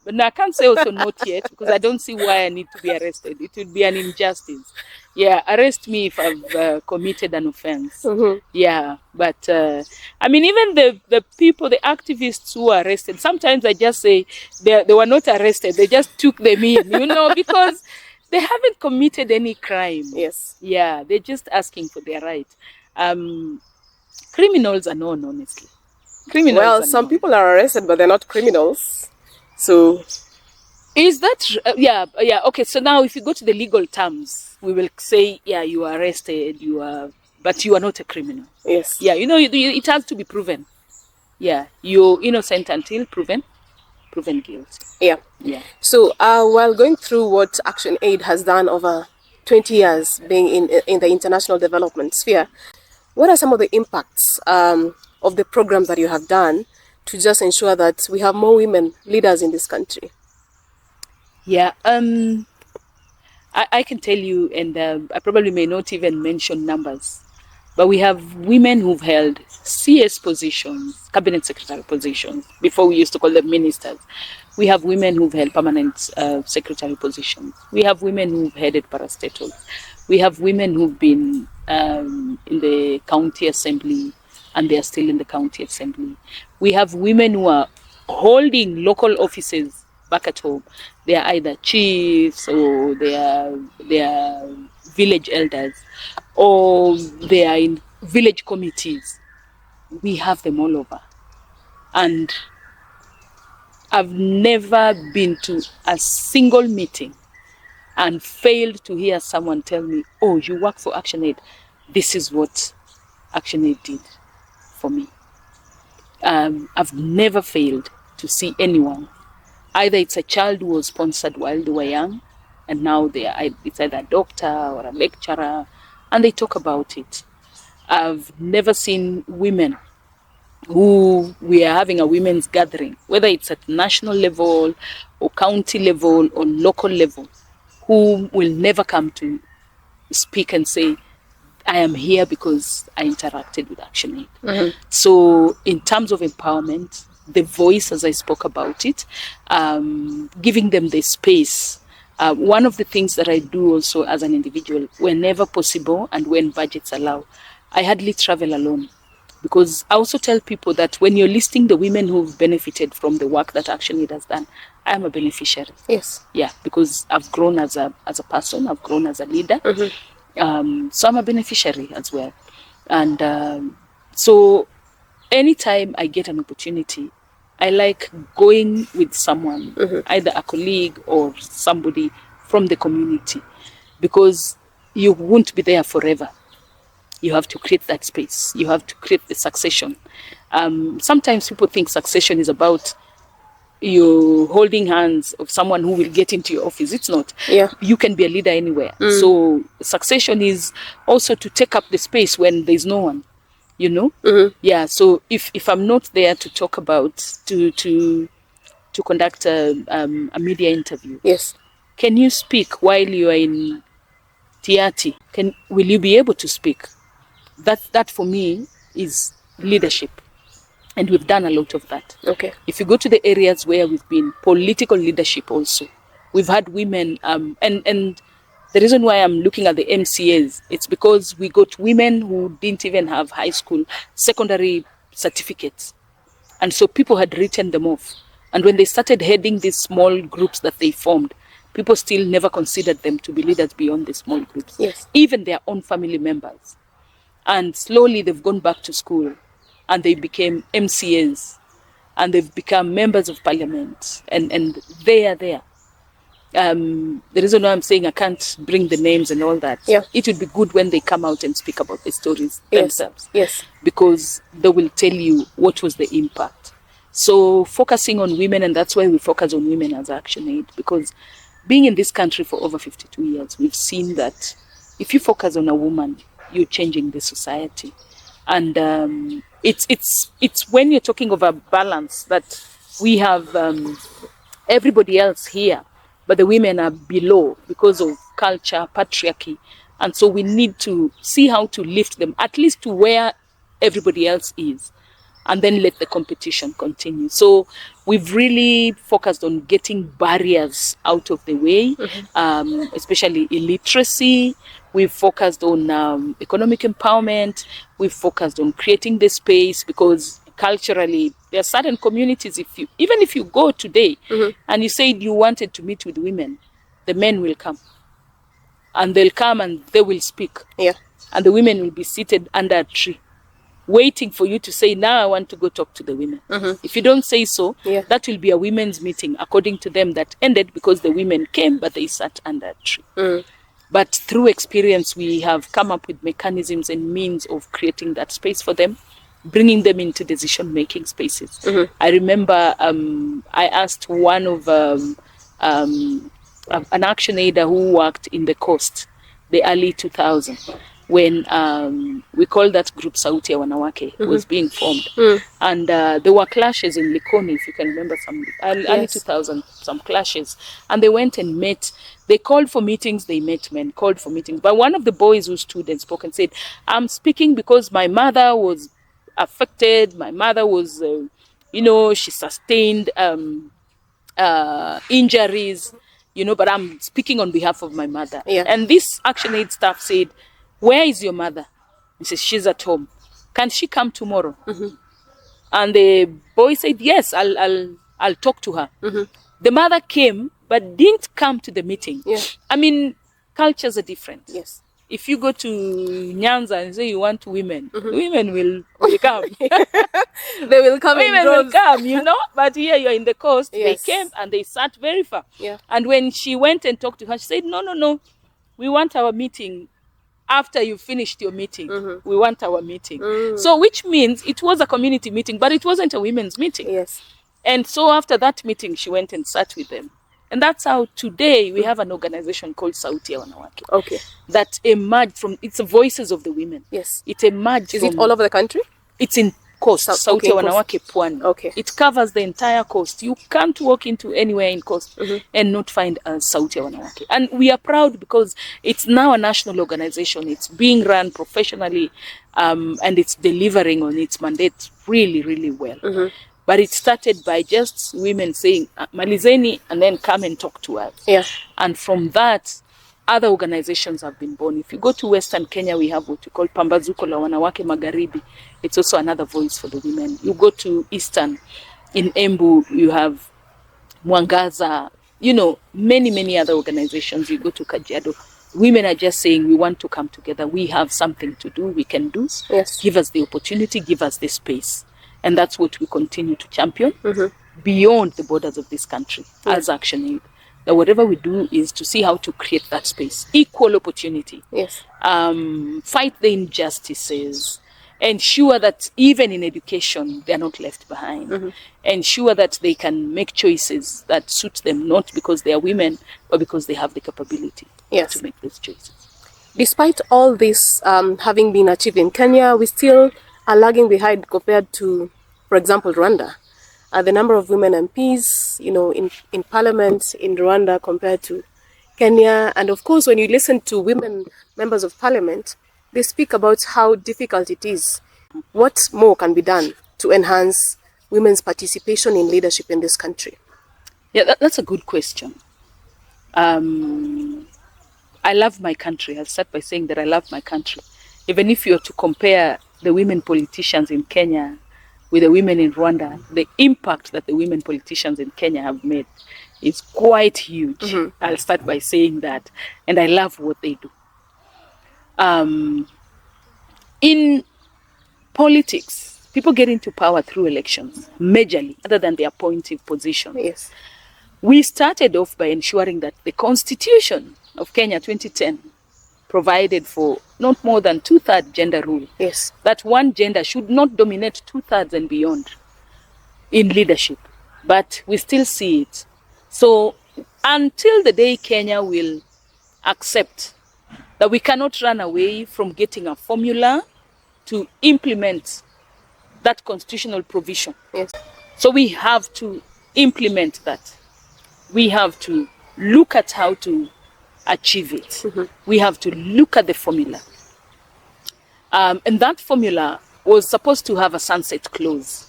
no, I can't say also not yet, because I don't see why I need to be arrested. It would be an injustice. Yeah, arrest me if I've committed an offense. Yeah, but I mean, even the people, the activists who are arrested, sometimes I just say they were not arrested. They just took them in, because they haven't committed any crime. Yes. Yeah, they're just asking for their right. Criminals are known, honestly. Well, some people are arrested, but they're not criminals. So, is that yeah? Okay, so now if you go to the legal terms, we will say, yeah, you are arrested, but you are not a criminal. yes. Yeah, it has to be proven. Yeah, you're innocent until proven guilty. Yeah. Yeah. So, while going through what ActionAid has done over 20 years being in the international development sphere, what are some of the impacts of the programs that you have done to just ensure that we have more women leaders in this country? Yeah, I can tell you, and I probably may not even mention numbers, but we have women who've held CS positions, cabinet secretary positions. Before we used to call them ministers. We have women who've held permanent secretary positions. We have women who've headed parastatals. We have women who've been in the county assembly, and they are still in the county assembly. We have women who are holding local offices back at home. They are either chiefs, or they are village elders, or they are in village committees. We have them all over. And I've never been to a single meeting and failed to hear someone tell me, oh, you work for ActionAid. This is what ActionAid did for me. I've never failed to see anyone. Either it's a child who was sponsored while they were young, and now it's either a doctor or a lecturer, and they talk about it. I've never seen women who we are having a women's gathering, whether it's at national level or county level or local level, who will never come to speak and say, I am here because I interacted with ActionAid. Mm-hmm. So in terms of empowerment, the voice, as I spoke about it, giving them the space. One of the things that I do also as an individual, whenever possible and when budgets allow, I hardly travel alone. Because I also tell people that when you're listing the women who've benefited from the work that ActionAid has done, I am a beneficiary. Yes. Yeah, because I've grown as a person, I've grown as a leader. Mm-hmm. So I'm a beneficiary as well. And so anytime I get an opportunity, I like going with someone, mm-hmm. either a colleague or somebody from the community, because you won't be there forever. You have to create that space. You have to create the succession. Sometimes people think succession is about you holding hands of someone who will get into your office. It's not. Yeah. You can be a leader anywhere. Mm. So succession is also to take up the space when there's no one, you know? Mm-hmm. Yeah. So if I'm not there to talk about, to conduct a media interview. Yes. Can you speak while you are in Tiati? Will you be able to speak? That for me is leadership. And we've done a lot of that. Okay. If you go to the areas where we've been, political leadership also, we've had women, and the reason why I'm looking at the MCAs, it's because we got women who didn't even have high school, secondary certificates. And so people had written them off. And when they started heading these small groups that they formed, people still never considered them to be leaders beyond the small groups. Yes. Even their own family members. And slowly they've gone back to school and they became MCAs and they've become members of parliament and they are there. The reason why I'm saying I can't bring the names and all that, yeah. It would be good when they come out and speak about the stories themselves. Yes. Because they will tell you what was the impact. So focusing on women, and that's why we focus on women as ActionAid, because being in this country for over 52 years, we've seen that if you focus on a woman, you're changing the society. And it's when you're talking of a balance that we have everybody else here, but the women are below because of culture, patriarchy. And so we need to see how to lift them, at least to where everybody else is, and then let the competition continue. So we've really focused on getting barriers out of the way, mm-hmm. Especially illiteracy. We've focused on economic empowerment. We've focused on creating the space, because culturally there are certain communities, even if you go today, mm-hmm. and you said you wanted to meet with women, the men will come. And they'll come and they will speak. Yeah. And the women will be seated under a tree, waiting for you to say, now I want to go talk to the women. Mm-hmm. If you don't say so, yeah. That will be a women's meeting, according to them, that ended because the women came, but they sat under a tree. Mm. But through experience, we have come up with mechanisms and means of creating that space for them, bringing them into decision-making spaces. Mm-hmm. I remember I asked one of an ActionAider who worked in the coast, the early 2000s, when we call that group Sauti ya Wanawake, mm-hmm. was being formed. Mm. And there were clashes in Likoni, if you can remember, some early 2000s, some clashes. And they went and met. They called for meetings, they met men, called for meetings. But one of the boys who stood and spoke and said, I'm speaking because my mother was affected. My mother was, she sustained injuries, but I'm speaking on behalf of my mother. Yeah. And this ActionAid staff said, where is your mother? He says, she's at home. Can she come tomorrow? Mm-hmm. And the boy said, yes, I'll talk to her. Mm-hmm. The mother came, but didn't come to the meeting. Yeah. I mean, cultures are different. Yes. if you go to Nyanza and say you want women, women will come. They will come in Women droves. will come, you know. But here you're in the coast. Yes. They came and they sat very far. Yeah. And when she went and talked to her, she said, no. We want our meeting after you finished your meeting. We want our meeting. So which means it was a community meeting, but it wasn't a women's meeting. Yes. And so after that meeting, she went and sat with them. And that's how today we have an organization called Sauti ya Wanawake. Okay. That emerged from, it's the voices of the women. Yes. It emerged Is from, it all over the country? it's in coast, Sauti ya Wanawake Pwani. Okay. It covers the entire coast. You can't walk into anywhere in coast and not find a Sauti ya Wanawake. And we are proud because it's now a national organization. It's being run professionally, and it's delivering on its mandate really, really well. But it started by just women saying, Malizeni, and then come and talk to us. Yeah. And from that, other organizations have been born. If you go to Western Kenya, we have what we call Pambazuko la Wanawake Magharibi. It's also another voice for the women. You go to Eastern, in Embu, you have Mwangaza, you know, many other organizations. You go to Kajiado. Women are just saying, we want to come together. We have something to do. We can do. Yes. Give us the opportunity. Give us the space. And that's what we continue to champion beyond the borders of this country as ActionAid. That whatever we do is to see how to create that space, equal opportunity. Yes. Fight the injustices, ensure that even in education they are not left behind, ensure that they can make choices that suit them, not because they are women, but because they have the capability to make those choices. Despite all this having been achieved in Kenya, we still are lagging behind compared to, for example, Rwanda. The number of women MPs, you know, in parliament in Rwanda compared to Kenya. And of course, when you listen to women members of parliament, they speak about how difficult it is. What more can be done to enhance women's participation in leadership in this country? Yeah, that's a good question. I love my country. I'll start by saying that I love my country. Even if you are to compare the women politicians in Kenya with the women in Rwanda, the impact that the women politicians in Kenya have made is quite huge. I'll start by saying that. And I love what they do. In politics, people get into power through elections, majorly, other than the appointive position. Yes. We started off by ensuring that the Constitution of Kenya 2010 provided for not more than 2/3 gender rule. Yes. That one gender should not dominate 2/3 and beyond in leadership. But we still see it. So until the day Kenya will accept that we cannot run away from getting a formula to implement that constitutional provision. Yes. So we have to implement that. We have to look at how to achieve it. We have to look at the formula. And that formula was supposed to have a sunset clause,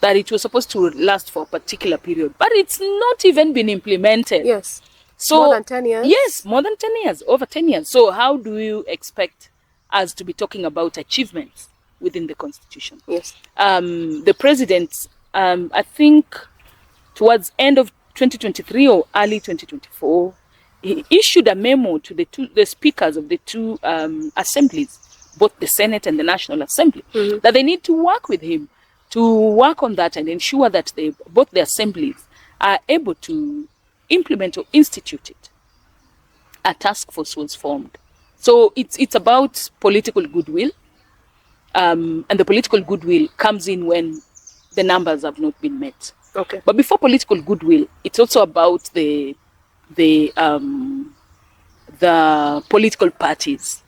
that it was supposed to last for a particular period, but it's not even been implemented. Yes. So, more than 10 years? Yes, more than 10 years, over 10 years. So how do you expect us to be talking about achievements within the Constitution? Yes. The president, I think towards end of 2023 or early 2024, he issued a memo to the speakers of the two assemblies, both the Senate and the National Assembly, that they need to work with him to work on that and ensure that both the assemblies are able to implement or institute it. A task force was formed. So it's about political goodwill, and the political goodwill comes in when the numbers have not been met. Okay. But before political goodwill, it's also about the political parties.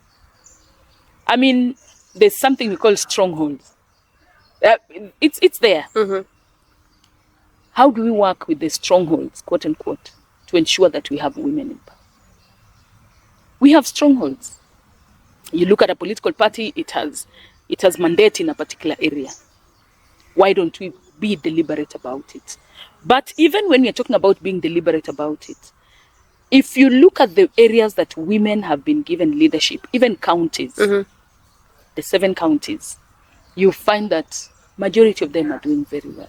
I mean, there's something we call strongholds. It's there. How do we work with the strongholds, quote unquote, to ensure that we have women in power? We have strongholds. You look at a political party, it has mandate in a particular area. Why don't we be deliberate about it? But even when we're talking about being deliberate about it, if you look at the areas that women have been given leadership, even counties, the 7 counties, you find that majority of them are doing very well.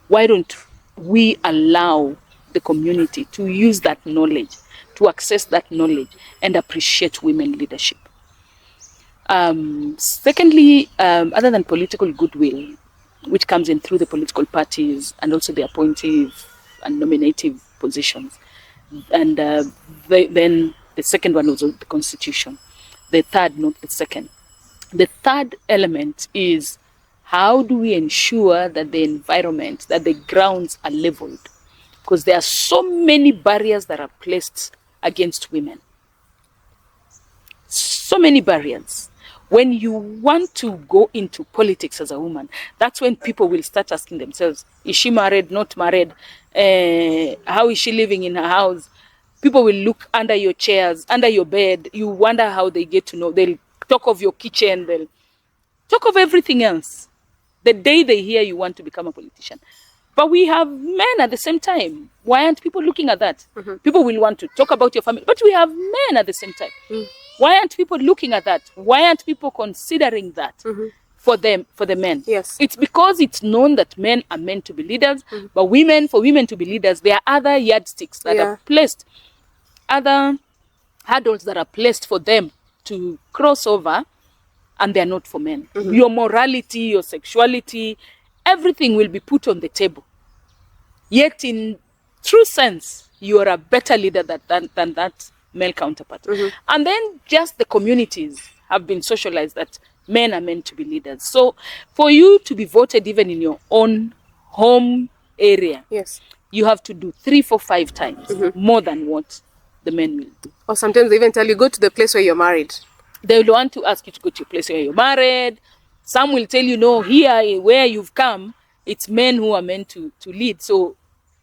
Why don't we allow the community to use that knowledge, to access that knowledge and appreciate women leadership? Secondly, other than political goodwill, which comes in through the political parties and also the appointive and nominative positions, and then the second one was the constitution. The third, not the second. The third element is how do we ensure that the environment, that the grounds are leveled? Because there are so many barriers that are placed against women. So many barriers. When you want to go into politics as a woman, that's when people will start asking themselves, is she married, not married? How is she living in her house? People will look under your chairs, under your bed. You wonder how they get to know. They'll talk of your kitchen. They'll talk of everything else. The day they hear you want to become a politician. But we have men at the same time. Why aren't people looking at that? Mm-hmm. People will want to talk about your family, but we have men at the same time. Mm. Why aren't people looking at that? Why aren't people considering that for them, for the men? Yes. It's because it's known that men are meant to be leaders, but for women to be leaders, there are other yardsticks that are placed, other hurdles that are placed for them to cross over, and they're not for men. Mm-hmm. Your morality, your sexuality, everything will be put on the table. Yet in true sense, you are a better leader than that male counterpart. Mm-hmm. And then just the communities have been socialized that men are meant to be leaders. So for you to be voted even in your own home area, yes, you have to do 3, 4, 5 times more than what the men will do. Or sometimes they even tell you, go to the place where you're married. They will want to ask you to go to a place where you're married. Some will tell you, no, here where you've come, it's men who are meant to lead. So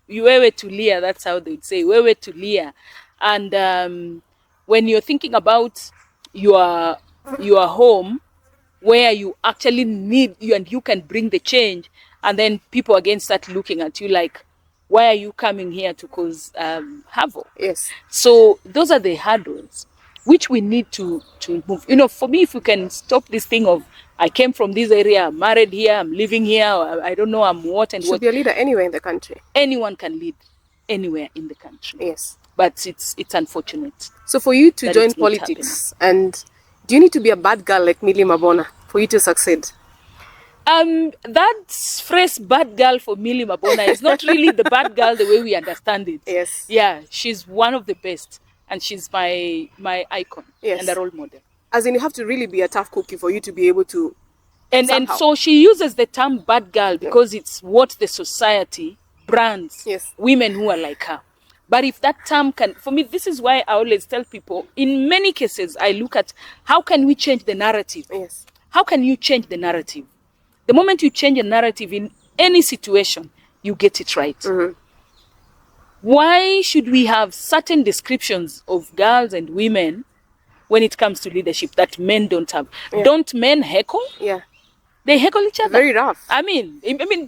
wewe tulia, that's how they would say, wewe tulia. And when you're thinking about your home, where you actually need you and you can bring the change, and then people again start looking at you like, why are you coming here to cause havoc? Yes. So those are the hurdles which we need to move. You know, for me, if we can stop this thing of I came from this area, I'm married here, I'm living here, or I don't know, I'm what and what. Should be a leader anywhere in the country. Anyone can lead anywhere in the country. Yes. But it's unfortunate. So for you to join politics, and do you need to be a bad girl like Millie Mabona for you to succeed? That phrase bad girl for Millie Mabona is not really the bad girl the way we understand it. Yes. Yeah, she's one of the best. And she's my icon and a role model. As in, you have to really be a tough cookie for you to be able to. And so she uses the term bad girl because it's what the society brands women who are like her. But if that term can, for me, this is why I always tell people, in many cases, I look at how can we change the narrative? Yes. How can you change the narrative? The moment you change a narrative in any situation, you get it right. Mm-hmm. Why should we have certain descriptions of girls and women when it comes to leadership that men don't have? Yeah. Don't men heckle? Yeah. They heckle each other. Very rough. I mean,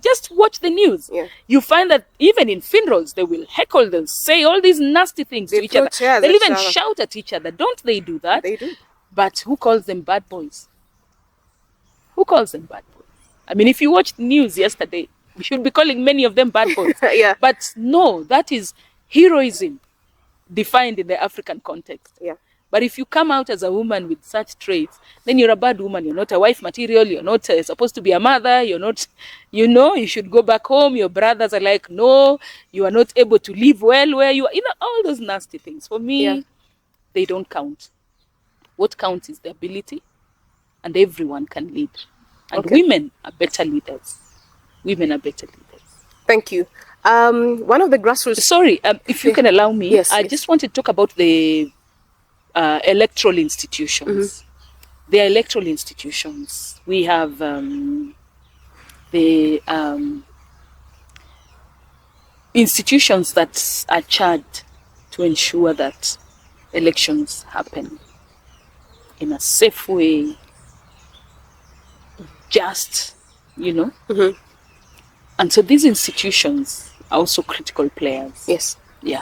just watch the news. Yeah. You find that even in funerals, they will heckle, they'll say all these nasty things to each other. They'll even shout at each other. Don't they do that? They do. But who calls them bad boys? Who calls them bad boys? I mean, if you watched the news yesterday, we should be calling many of them bad boys. Yeah. But no, that is heroism defined in the African context. Yeah. But if you come out as a woman with such traits, then you're a bad woman. You're not a wife material. You're not supposed to be a mother. You're not, you should go back home. Your brothers are like, no, you are not able to live well where you are. All those nasty things. For me, they don't count. What counts is the ability, and everyone can lead. And women are better leaders. Women are better leaders. Thank you. One of the grassroots... Sorry, if you can allow me, yes, I just want to talk about the electoral institutions. Mm-hmm. The electoral institutions. We have the institutions that are charged to ensure that elections happen in a safe way, just, Mm-hmm. And so these institutions are also critical players. Yes. Yeah.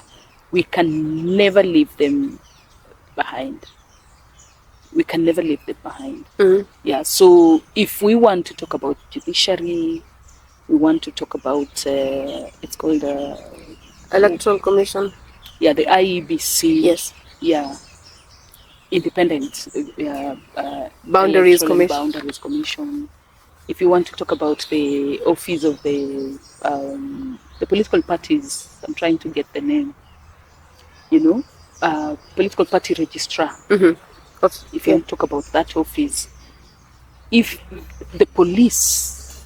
We can never leave them behind. We can never leave them behind. Mm-hmm. Yeah. So if we want to talk about judiciary, we want to talk about, it's called the Electoral Commission. Yeah, the IEBC. Yes. Yeah. independent Boundaries electoral and commission. boundaries commission. If you want to talk about the office of the political parties, I'm trying to get the name, political party registrar. If you want to talk about that office, if the police,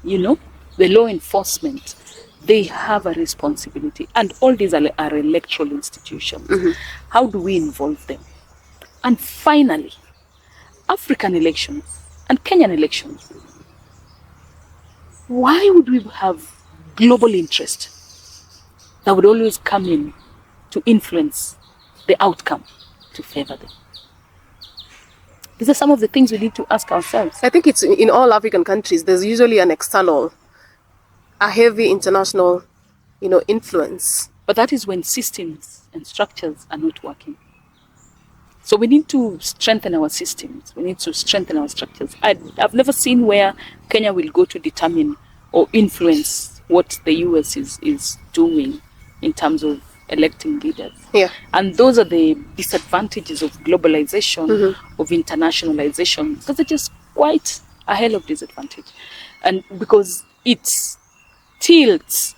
the law enforcement, they have a responsibility, and all these are electoral institutions. How do we involve them? And finally, African elections and Kenyan elections. Why would we have global interest that would always come in to influence the outcome to favor them? These are some of the things we need to ask ourselves. I think it's in all African countries, there's usually an external, a heavy international, influence. But that is when systems and structures are not working. So we need to strengthen our systems. We need to strengthen our structures. I've never seen where Kenya will go to determine or influence what the US is doing in terms of electing leaders. Yeah. And those are the disadvantages of globalization, of internationalization, because they're just quite a hell of disadvantage. And because it tilts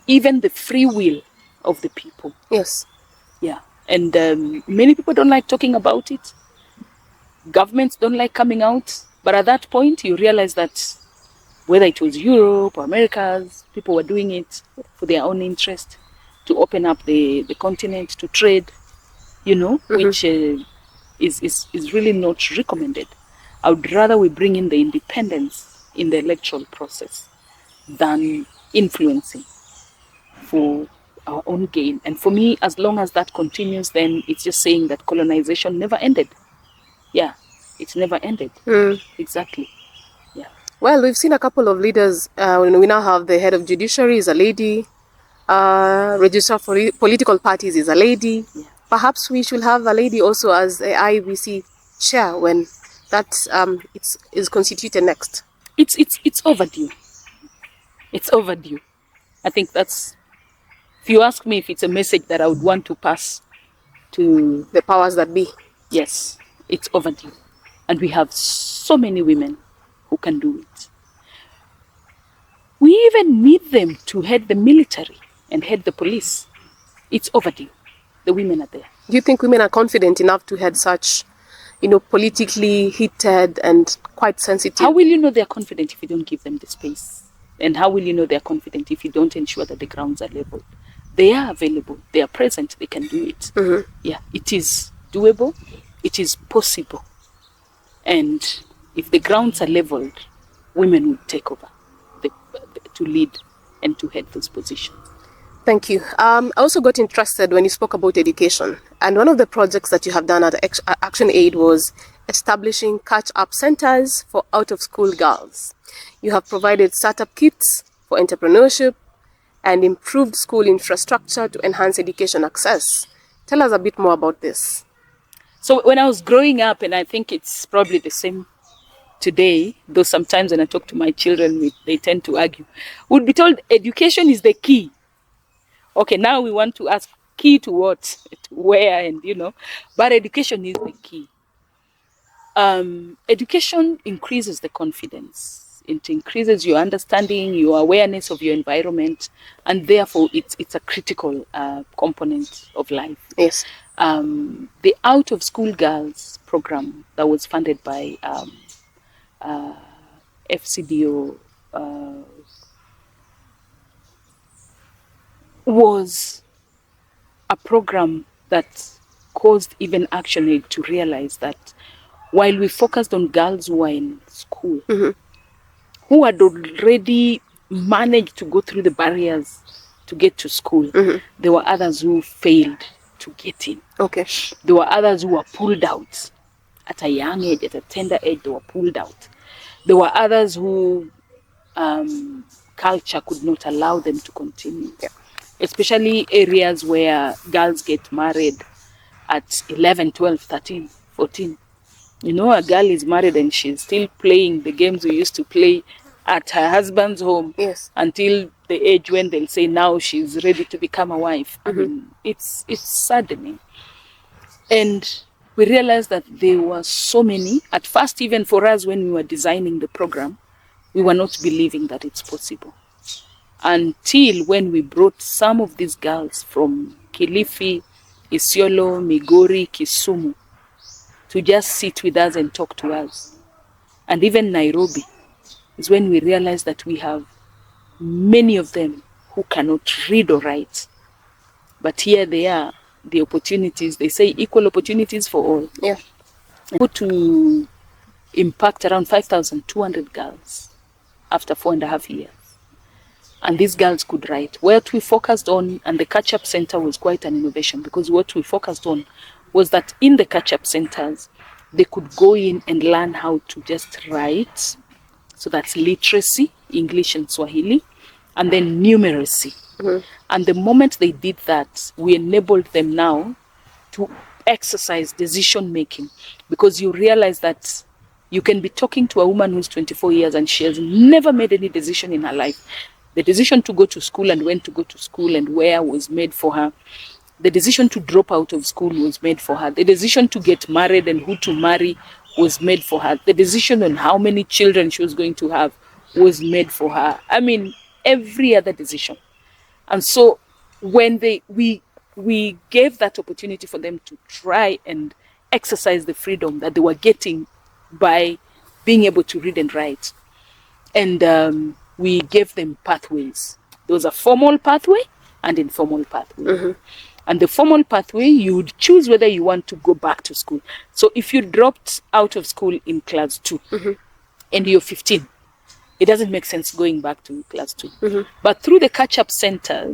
even the free will of the people. Yes. Yeah. And many people don't like talking about it. Governments don't like coming out. But at that point, you realize that whether it was Europe or Americas, people were doing it for their own interest, to open up the continent to trade, which is really not recommended. I would rather we bring in the independence in the electoral process than influencing for our own gain. And for me, as long as that continues, then it's just saying that colonization never ended. Yeah, it never ended. Exactly. Yeah. Well, we've seen a couple of leaders. We now have the head of judiciary is a lady. Registrar for political parties is a lady. Yeah. Perhaps we should have a lady also as the IEBC chair when that is constituted next. It's overdue. It's overdue. I think that's, if you ask me if it's a message that I would want to pass to the powers that be. Yes, it's overdue. And we have so many women who can do it. We even need them to head the military and head the police. It's overdue. The women are there. Do you think women are confident enough to head such, politically heated and quite sensitive? How will you know they're confident if you don't give them the space? And how will you know they're confident if you don't ensure that the grounds are leveled? They are available. They are present. They can do it. Yeah, it is doable. It is possible. And if the grounds are leveled, women will take over to lead and to head those positions. Thank you. I also got interested when you spoke about education. And one of the projects that you have done at ActionAid was establishing catch-up centers for out-of-school girls. You have provided startup kits for entrepreneurship and improved school infrastructure to enhance education access. Tell us a bit more about this. So when I was growing up, and I think it's probably the same today, though sometimes when I talk to my children, they tend to argue, would be told education is the key. Okay, now we want to ask key to what, to where, and but education is the key. Education increases the confidence. It increases your understanding, your awareness of your environment, and therefore it's a critical component of life. Yes. The Out of School Girls program that was funded by FCDO was a program that caused even ActionAid to realize that while we focused on girls who were in school, who had already managed to go through the barriers to get to school, there were others who failed to get in. Okay. There were others who were pulled out at a young age, at a tender age. They were pulled out. There were others who culture could not allow them to continue. Yeah. Especially areas where girls get married at 11, 12, 13, 14. A girl is married and she's still playing the games we used to play at her husband's home. Yes. Until the age when they'll say now she's ready to become a wife. I mean, it's saddening. And we realized that there were so many. At first, even for us, when we were designing the program, we were not believing that it's possible. Until when we brought some of these girls from Kilifi, Isiolo, Migori, Kisumu to just sit with us and talk to us. And even Nairobi is when we realized that we have many of them who cannot read or write. But here they are, the opportunities, they say equal opportunities for all. Yeah. Put to impact around 5,200 girls after 4.5 years. And these girls could write. What we focused on, and the catch-up center was quite an innovation, because what we focused on was that in the catch-up centers, they could go in and learn how to just write. So that's literacy, English and Swahili, and then numeracy. Mm-hmm. And the moment they did that, we enabled them now to exercise decision making, because you realize that you can be talking to a woman who's 24 years and she has never made any decision in her life. The decision to go to school and when to go to school and where was made for her. The decision to drop out of school was made for her. The decision to get married and who to marry was made for her. The decision on how many children she was going to have was made for her. I mean, every other decision. And so when we gave that opportunity for them to try and exercise the freedom that they were getting by being able to read and write. And we gave them pathways. There was a formal pathway and informal pathway. Mm-hmm. And the formal pathway, you would choose whether you want to go back to school. So if you dropped out of school in class 2 mm-hmm. and you're 15, it doesn't make sense going back to class 2. Mm-hmm. But through the catch-up center,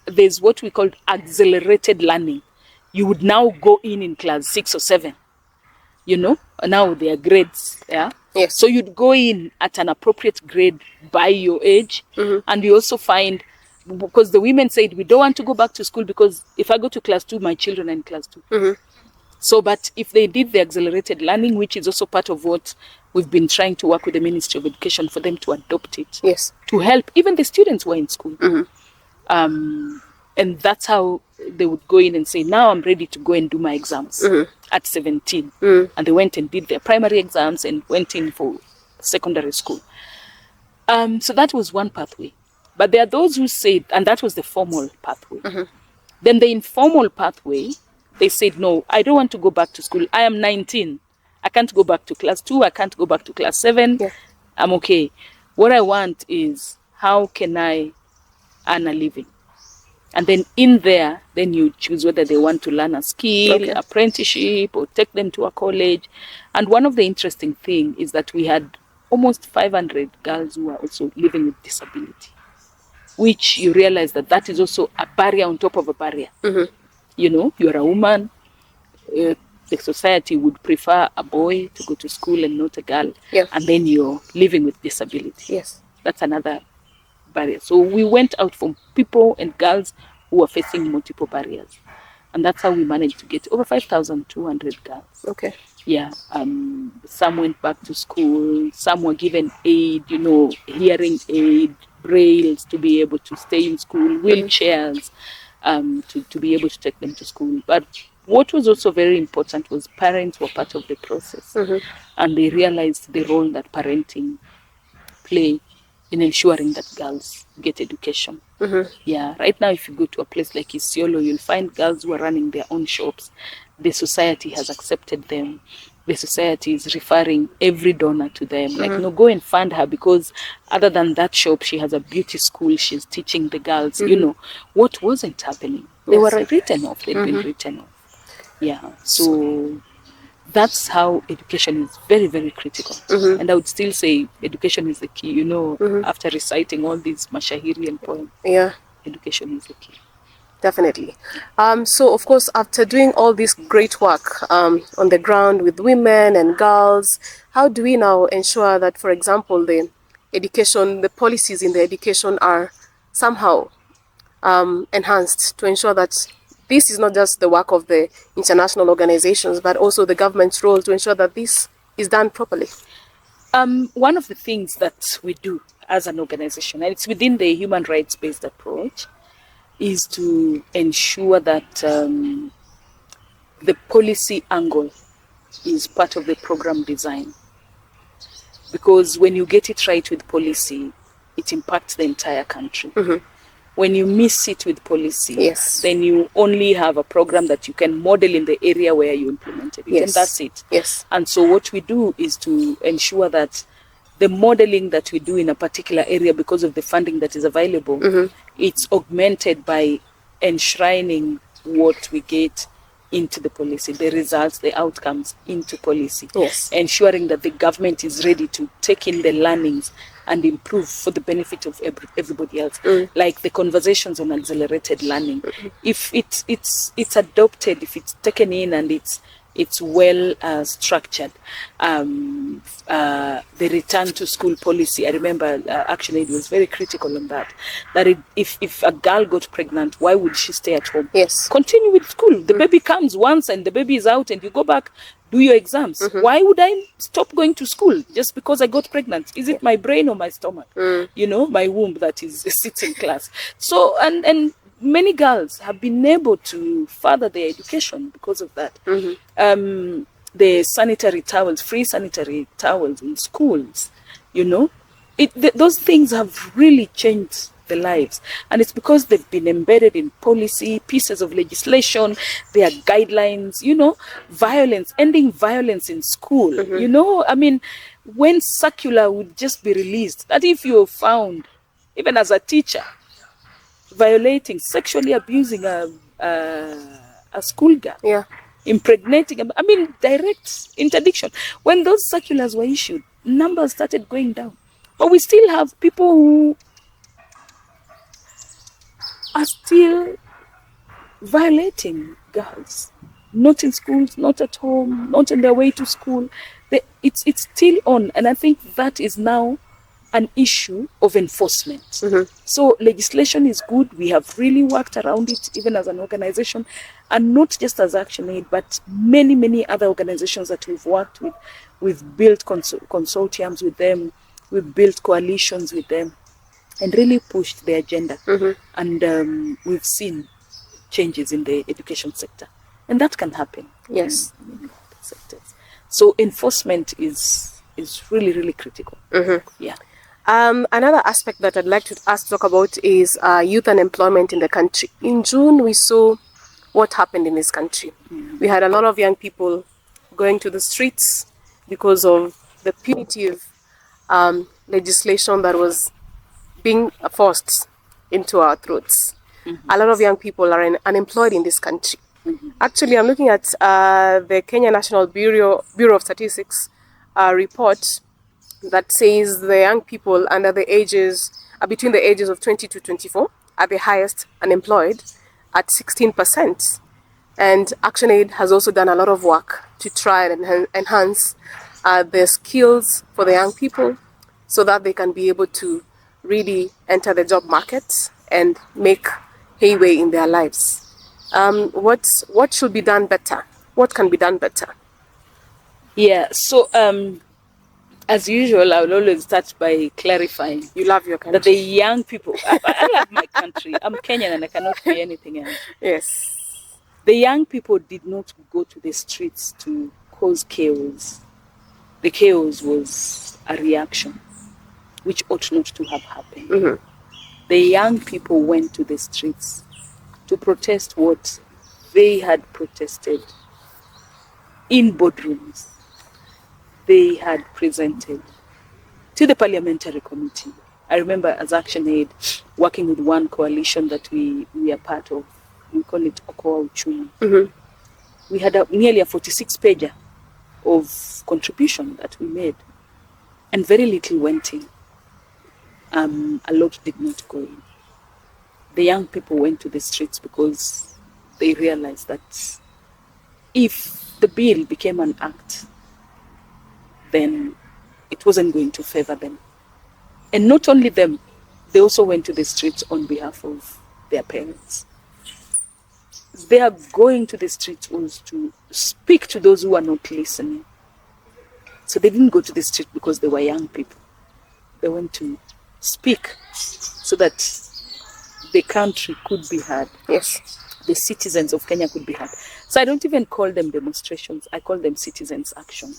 there's what we call accelerated learning. You would now go in class 6 or 7. You know, now they are grades. Yeah. Yes. So you'd go in at an appropriate grade by your age. Mm-hmm. And you also find, because the women said, we don't want to go back to school because if I go to class 2, my children are in class 2. Mm-hmm. So, but if they did the accelerated learning, which is also part of what we've been trying to work with the Ministry of Education for them to adopt it. Yes. To help even the students who are in school. Mm-hmm. And that's how they would go in and say, now I'm ready to go and do my exams mm-hmm. at 17. Mm-hmm. And they went and did their primary exams and went in for secondary school. So that was one pathway. But there are those who said, and that was the formal pathway. Mm-hmm. Then the informal pathway, they said, no, I don't want to go back to school. I am 19. I can't go back to class 2. I can't go back to class 7. Yeah. I'm okay. What I want is, how can I earn a living? And then in there, then you choose whether they want to learn a skill, okay. apprenticeship, or take them to a college. And one of the interesting things is that we had almost 500 girls who are also living with disability, which you realize that is also a barrier on top of a barrier. Mm-hmm. You know, you're a woman, the society would prefer a boy to go to school and not a girl. Yeah. And then you're living with disability. Yes. That's another barrier. So we went out from people and girls who were facing multiple barriers. And that's how we managed to get over 5,200 girls. Okay. Yeah. Some went back to school. Some were given aid, hearing aid, brailles to be able to stay in school, wheelchairs to be able to take them to school. But what was also very important was parents were part of the process. Mm-hmm. And they realized the role that parenting play in ensuring that girls get education. Mm-hmm. Yeah, right now if you go to a place like Isiolo, you'll find girls who are running their own shops. The society has accepted them. The society is referring every donor to them. Mm-hmm. Like, go and fund her, because other than that shop, she has a beauty school. She's teaching the girls. Mm-hmm. What wasn't happening. They were written off. They'd been written off. Yeah, so that's how education is very, very critical. Mm-hmm. And I would still say education is the key, after reciting all these Mashahirian poems. Yeah. Education is the key. Definitely. So, of course, after doing all this great work on the ground with women and girls, how do we now ensure that, for example, the policies in the education are somehow enhanced to ensure that this is not just the work of the international organizations, but also the government's role to ensure that this is done properly? One of the things that we do as an organization, and it's within the human rights-based approach, is to ensure that the policy angle is part of the program design. Because when you get it right with policy, it impacts the entire country. When you miss it with policy, Yes. then you only have a program that you can model in the area where you implemented it, Yes. and that's it. Yes. And so what we do is to ensure that the modeling that we do in a particular area, because of the funding that is available, it's augmented by enshrining what we get into the policy, the results, the outcomes into policy. Yes. Ensuring that the government is ready to take in the learnings and improve for the benefit of everybody else. Like the conversations on accelerated learning. If it's adopted, if it's taken in and it's well structured, the return to school policy, I remember ActionAid was very critical on that. That if a girl got pregnant, why would she stay at home? Yes. Continue with school. The baby comes once and the baby is out and you go back, do your exams. Why would I stop going to school just because I got pregnant? Is it my brain or my stomach? You know, my womb that is sits in class. So, and many girls have been able to further their education because of that. The sanitary towels, free sanitary towels in schools, you know, those things have really changed the lives. And it's because they've been embedded in policy, pieces of legislation, their guidelines, you know, violence, ending violence in school. You know, I mean, when circular would just be released, that if you're found, even as a teacher, violating, sexually abusing a schoolgirl, impregnating, I mean, direct interdiction. When those circulars were issued, numbers started going down. But we still have people who are still violating girls, not in schools, not at home, not on their way to school. It's still on, and I think that is now an issue of enforcement. So legislation is good. We have really worked around it, even as an organization, and not just as ActionAid, but many other organizations that we've worked with. We've built consortiums with them, we've built coalitions with them, and really pushed the agenda. And we've seen changes in the education sector, and that can happen. Yes. In sectors. So enforcement is really critical. Yeah. Another aspect that I'd like to talk about is youth unemployment in the country. In June, we saw what happened in this country. We had a lot of young people going to the streets because of the punitive legislation that was being forced into our throats. A lot of young people are unemployed in this country. Actually, I'm looking at the Kenya National Bureau of Statistics report that says the young people under the ages, between the ages of 20 to 24 are the highest unemployed at 16%. And ActionAid has also done a lot of work to try and enhance the skills for the young people so that they can be able to really enter the job market and make headway in their lives. What should be done better? What can be done better? Yeah, so as usual, I will always start by clarifying. You love your country. That the young people, I love my country. I'm Kenyan and I cannot be anything else. Yes. The young people did not go to the streets to cause chaos. The chaos was a reaction, which ought not to have happened. The young people went to the streets to protest what they had protested in boardrooms. They had presented to the parliamentary committee. I remember as ActionAid working with one coalition that we are part of. We call it Okoa Uchumi. We had nearly a 46-pager of contribution that we made, and very little went in. A lot did not go in. The young people went to the streets because they realized that if the bill became an act, then it wasn't going to favor them. And not only them, they also went to the streets on behalf of their parents. They are going to the streets was to speak to those who are not listening. So they didn't go to the street because they were young people. They went to speak so that the country could be heard. Yes. the citizens of Kenya could be heard. So I don't even call them demonstrations. I call them citizens' action.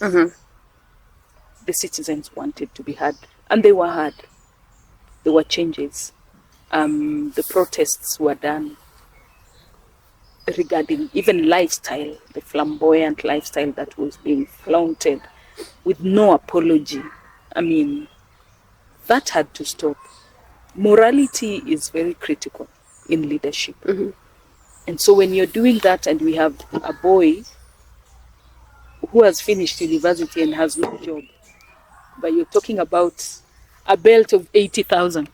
The citizens wanted to be heard, and they were heard. There were changes. The protests were done regarding even lifestyle, the flamboyant lifestyle that was being flaunted with no apology. I mean, that had to stop. Morality is very critical in leadership. And so when you're doing that, and we have a boy who has finished university and has no job, but you're talking about a belt of 80,000.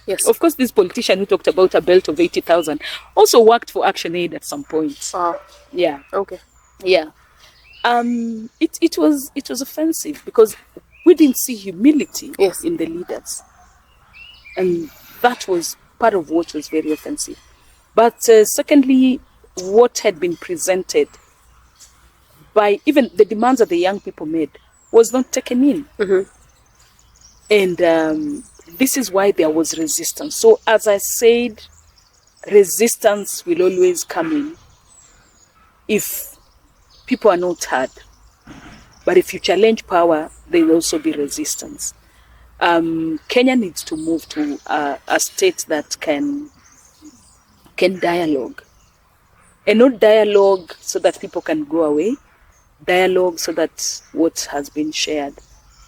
Yes. Of course, this politician who talked about a belt of 80,000 also worked for ActionAid at some point. Yeah. Okay. Yeah. It was offensive because we didn't see humility in the leaders. And that was part of what was very offensive. But secondly, what had been presented by even the demands that the young people made was not taken in. And this is why there was resistance. So as I said, resistance will always come in if people are not heard. But if you challenge power, there will also be resistance. Kenya needs to move to a state that can dialogue. And not dialogue so that people can go away. Dialogue so that what has been shared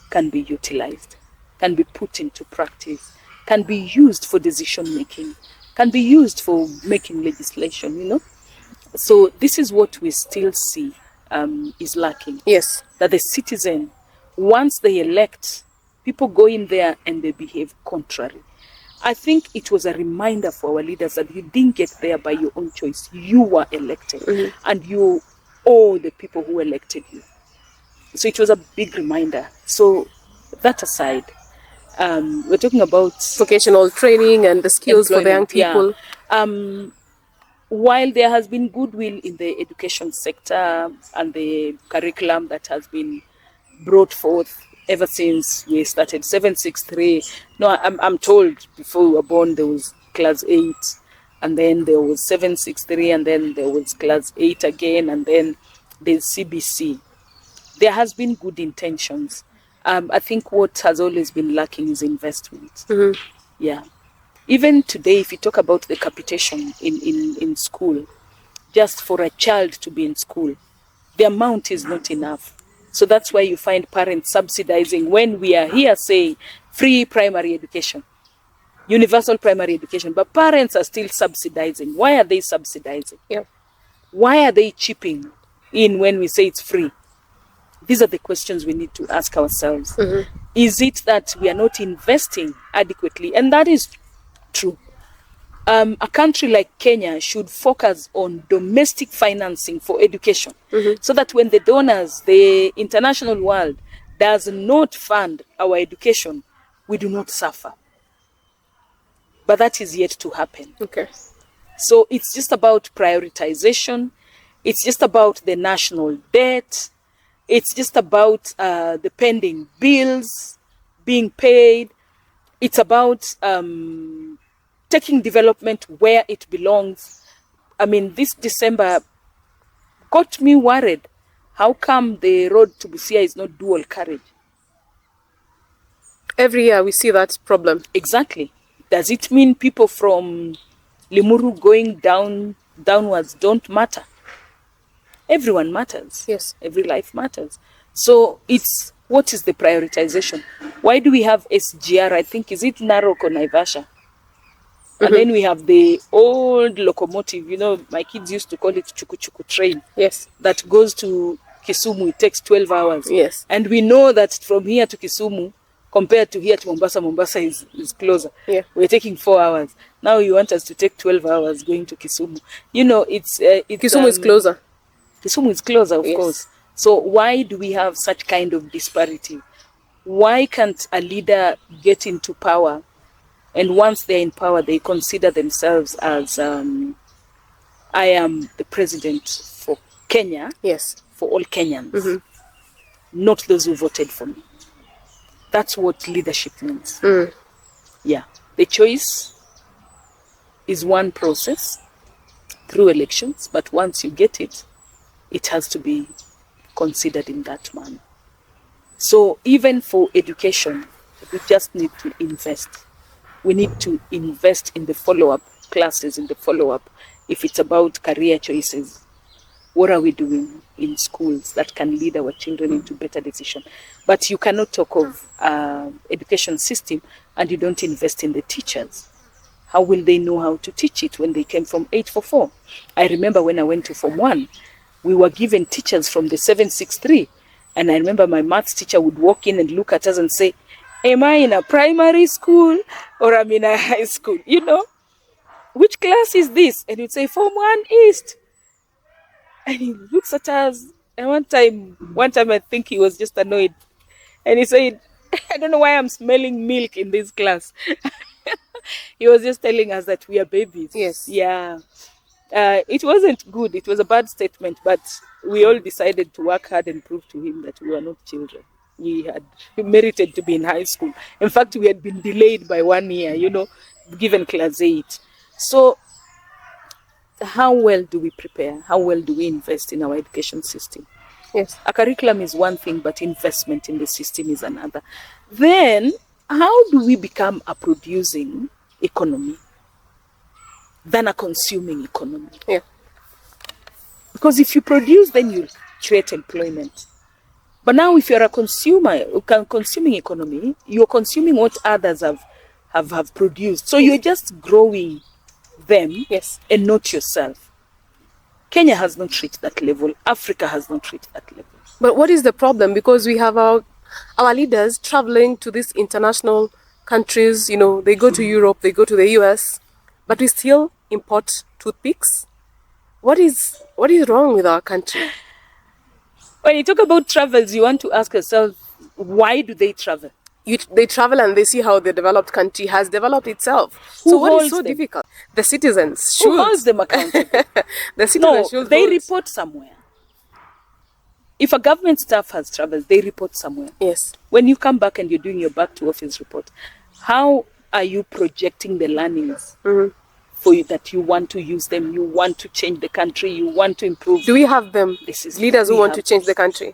can be utilized, can be put into practice, can be used for decision making, can be used for making legislation, you know. So this is what we still see is lacking. Yes. That the citizen, once they elect, people go in there and they behave contrary. I think it was a reminder for our leaders that you didn't get there by your own choice. You were elected and you owe the people who elected you. So it was a big reminder. So that aside, we're talking about vocational training and the skills for the young people. Yeah. While there has been goodwill in the education sector and the curriculum that has been brought forth ever since we started 763. No, I'm told before we were born there was class 8, and then there was 763, and then there was class 8 again, and then there's CBC. There has been good intentions. I think what has always been lacking is investment. Yeah. Even today, if you talk about the capitation in school, just for a child to be in school, the amount is not enough. So that's why you find parents subsidizing when we are here saying free primary education, universal primary education, but parents are still subsidizing. Why are they subsidizing? Yeah. Why are they chipping in when we say it's free? These are the questions we need to ask ourselves. Is it that we are not investing adequately? And that is true. A country like Kenya should focus on domestic financing for education, so that when the donors, the international world, does not fund our education, we do not suffer. But that is yet to happen. Okay. So it's just about prioritization. It's just about the national debt. It's just about the pending bills being paid. It's about taking development where it belongs. I mean, this December got me worried. How come the road to Busia is not dual carriage? Every year we see that problem. Exactly. Does it mean people from Limuru going downwards don't matter? Everyone matters. Yes. Every life matters. So it's, what is the prioritization? Why do we have SGR? I think, is it Narok or Naivasha? And then we have the old locomotive, you know, my kids used to call it chuku train. Yes. That goes to Kisumu. It takes 12 hours. Yes. And we know that from here to Kisumu, compared to here to Mombasa, Mombasa is closer. Yeah. We're taking 4 hours. Now you want us to take 12 hours going to Kisumu. You know, it's Kisumu is closer. Kisumu is closer, of course. So why do we have such kind of disparity? Why can't a leader get into power, and once they're in power, they consider themselves as, I am the president for Kenya, Yes. for all Kenyans, not those who voted for me. That's what leadership means. Yeah. The choice is one process. through elections, but once you get it, it has to be considered in that manner. So even for education, we just need to invest. We need to invest in the follow-up classes, in the follow-up. If it's about career choices, what are we doing in schools that can lead our children into better decision? But you cannot talk of education system and you don't invest in the teachers. How will they know how to teach it when they came from 844? I remember when I went to Form 1, we were given teachers from the 763. And I remember my maths teacher would walk in and look at us and say, am I in a primary school or I'm in a high school? You know, which class is this? And you'd say, Form 1 East. And he looks at us. And one time I think he was just annoyed. And he said, I don't know why I'm smelling milk in this class. He was just telling us that we are babies. Yes. Yeah. It wasn't good. It was a bad statement, but we all decided to work hard and prove to him that we were not children. We had merited to be in high school. In fact, we had been delayed by 1 year, you know, given class 8. So how well do we prepare? How well do we invest in our education system? Yes. A curriculum is one thing, but investment in the system is another. Then, how do we become a producing economy than a consuming economy? Yeah. Because if you produce, then you create employment. But now if you're a consuming economy, you're consuming what others have produced. So you're just growing them, yes, and not yourself. Kenya has not reached that level. Africa has not reached that level. But what is the problem? Because we have our leaders traveling to these international countries, you know, they go to Europe, they go to the US, but we still import toothpicks. What is wrong with our country? When you talk about travels, you want to ask yourself, why do they travel? They travel and they see how the developed country has developed itself. Who so what is holds so them? difficult? The citizens should. Who holds them accountable? The citizens should they hold. report somewhere. If a government staff has traveled, they report somewhere. Yes. When you come back and you're doing your back to office report, how are you projecting the learnings for you that you want to use them, you want to change the country, you want to improve? Do we have them? Leaders who want to change the country?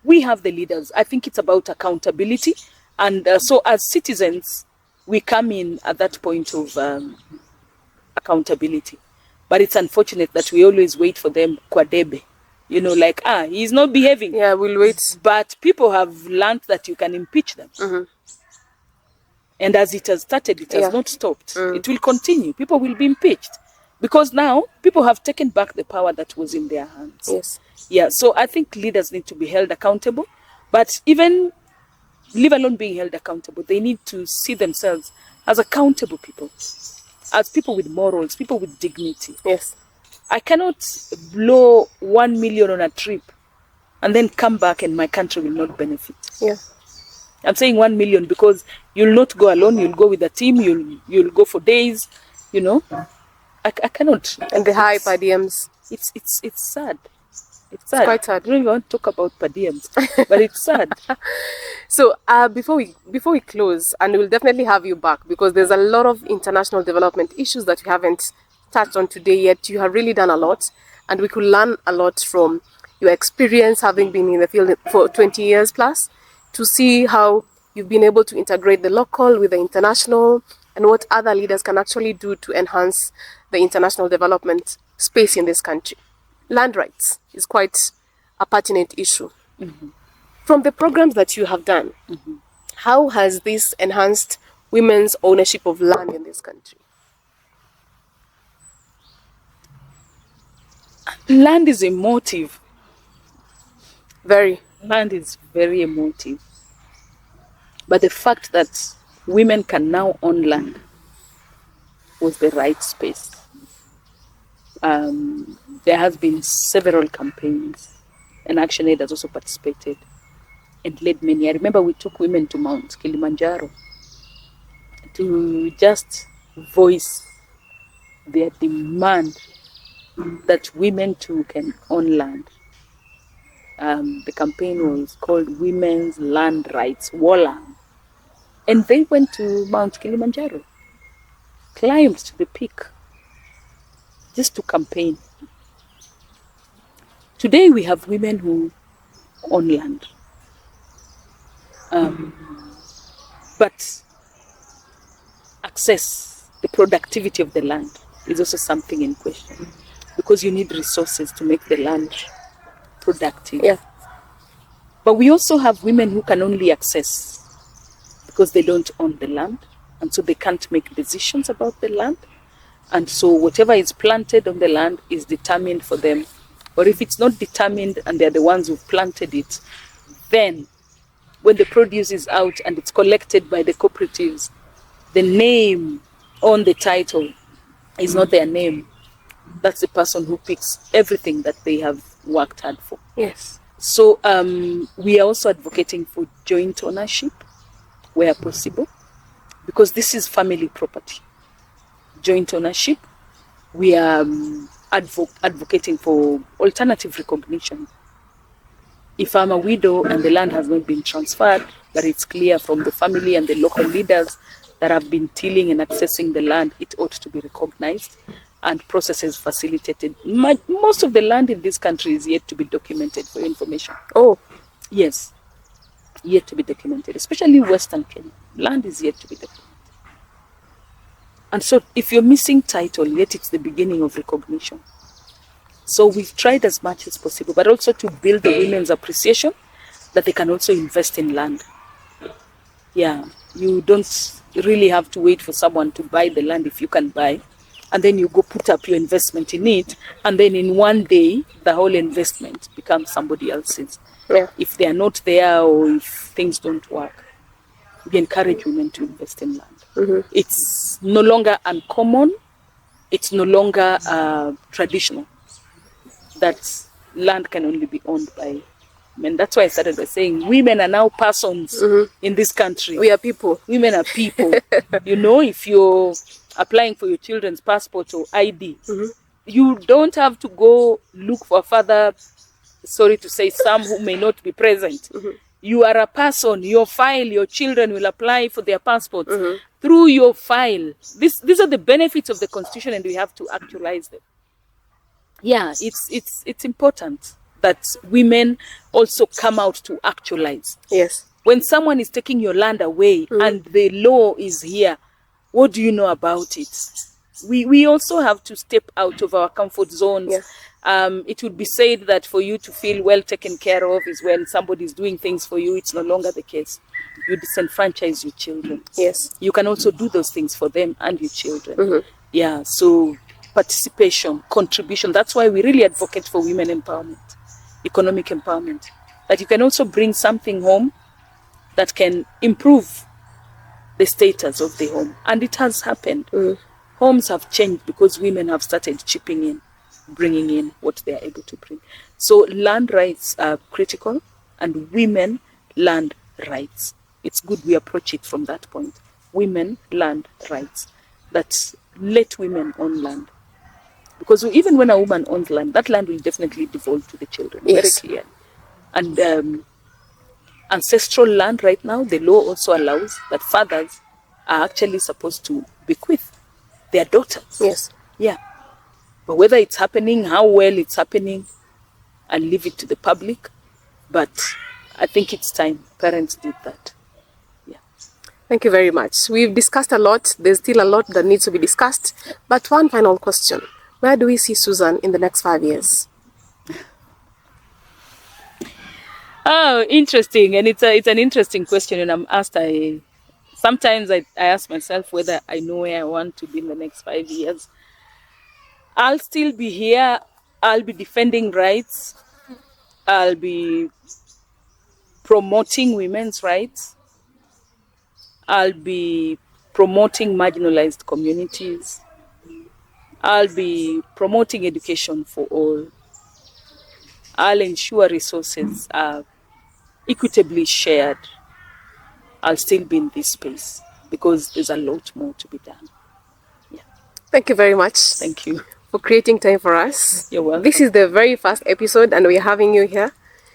We have the leaders. I think it's about accountability. And so as citizens, we come in at that point of accountability. But it's unfortunate that we always wait for them kwa debe. You know, like, he's not behaving. Yeah, we'll wait. But people have learned that you can impeach them. And as it has started, it has not stopped. It will continue. People will be impeached. Because now, people have taken back the power that was in their hands. Yes. Yeah, so I think leaders need to be held accountable. But even, leave alone being held accountable, they need to see themselves as accountable people. As people with morals, people with dignity. Yes. I cannot blow 1 million on a trip and then come back and my country will not benefit. Yeah. I'm saying 1 million because you'll not go alone, you'll go with a team, you'll go for days, you know. I cannot. And the high per diems. It's sad. It's sad. It's quite sad. I don't even want to talk about per diems, but it's sad. So before we close, and we'll definitely have you back because there's a lot of international development issues that we haven't touched on today yet. You have really done a lot, and we could learn a lot from your experience having been in the field for 20 years plus, to see how you've been able to integrate the local with the international and what other leaders can actually do to enhance the international development space in this country. Land rights is quite a pertinent issue. From the programs that you have done, how has this enhanced women's ownership of land in this country? Land is emotive. Very. Land is very emotive. But the fact that women can now own land was the right space. There has been several campaigns, and ActionAid has also participated and led many. I remember we took women to Mount Kilimanjaro to just voice their demand that women too can own land. The campaign was called Women's Land Rights WALA. And they went to Mount Kilimanjaro, climbed to the peak, just to campaign. Today we have women who own land. But access, the productivity of the land is also something in question, because you need resources to make the land productive. Yeah. But we also have women who can only access because they don't own the land, and so they can't make decisions about the land. And so whatever is planted on the land is determined for them. Or if it's not determined and they're the ones who've planted it, then when the produce is out and it's collected by the cooperatives, the name on the title is not their name. That's the person who picks everything that they have worked hard for. Yes. So we are also advocating for joint ownership where possible, because this is family property. Joint ownership. We are advocating for alternative recognition. If I'm a widow and the land has not been transferred, but it's clear from the family and the local leaders that have been tilling and accessing the land, it ought to be recognized and processes facilitated. Most of the land in this country is yet to be documented for information. Oh. Yes, yet to be documented, especially Western Kenya. Land is yet to be documented. And so if you're missing title, yet it's the beginning of recognition. So we've tried as much as possible, but also to build the women's appreciation that they can also invest in land. Yeah, you don't really have to wait for someone to buy the land if you can buy, and then you go put up your investment in it, and then in one day, the whole investment becomes somebody else's. Yeah. If they are not there or if things don't work, we encourage women to invest in land. Mm-hmm. It's no longer uncommon. It's no longer traditional that land can only be owned by men. That's why I started by saying women are now persons in this country. We are people. Women are people. You know, if you're applying for your children's passport or ID, you don't have to go look for a father, sorry to say, some who may not be present. You are a person. Your file, your children will apply for their passports through your file. These are the benefits of the Constitution, and we have to actualize them. Yeah, it's important that women also come out to actualize. Yes. When someone is taking your land away and the law is here, what do you know about it? We also have to step out of our comfort zones. Yeah. It would be said that for you to feel well taken care of is when somebody is doing things for you. It's no longer the case. You disenfranchise your children. Yes. You can also do those things for them and your children. Yeah, so participation, contribution. That's why we really advocate for women empowerment, economic empowerment. That you can also bring something home that can improve the status of the home. And it has happened. Homes have changed because women have started chipping in, bringing in what they are able to bring. So land rights are critical, and women land rights. It's good we approach it from that point. Women land rights. That let women own land. Because even when a woman owns land, that land will definitely devolve to the children. Yes. Very clear. And ancestral land right now, the law also allows that fathers are actually supposed to bequeath their daughters. Yes. Yeah. But whether it's happening, how well it's happening, I'll leave it to the public. But I think it's time parents did that. Yeah. Thank you very much. We've discussed a lot. There's still a lot that needs to be discussed. But one final question. Where do we see Susan in the next 5 years? Oh, interesting. And it's an interesting question. And I'm asked, sometimes I ask myself whether I know where I want to be in the next 5 years. I'll still be here. I'll be defending rights. I'll be promoting women's rights. I'll be promoting marginalized communities. I'll be promoting education for all. I'll ensure resources are equitably shared. I'll still be in this space because there's a lot more to be done. Yeah. Thank you very much. Thank you for creating time for us. You're welcome. This is the very first episode and we're having you here.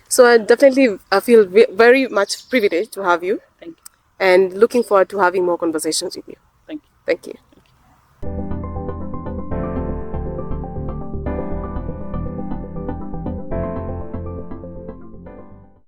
So I feel very much privileged to have you. Thank you. And looking forward to having more conversations with you. Thank you. Thank you.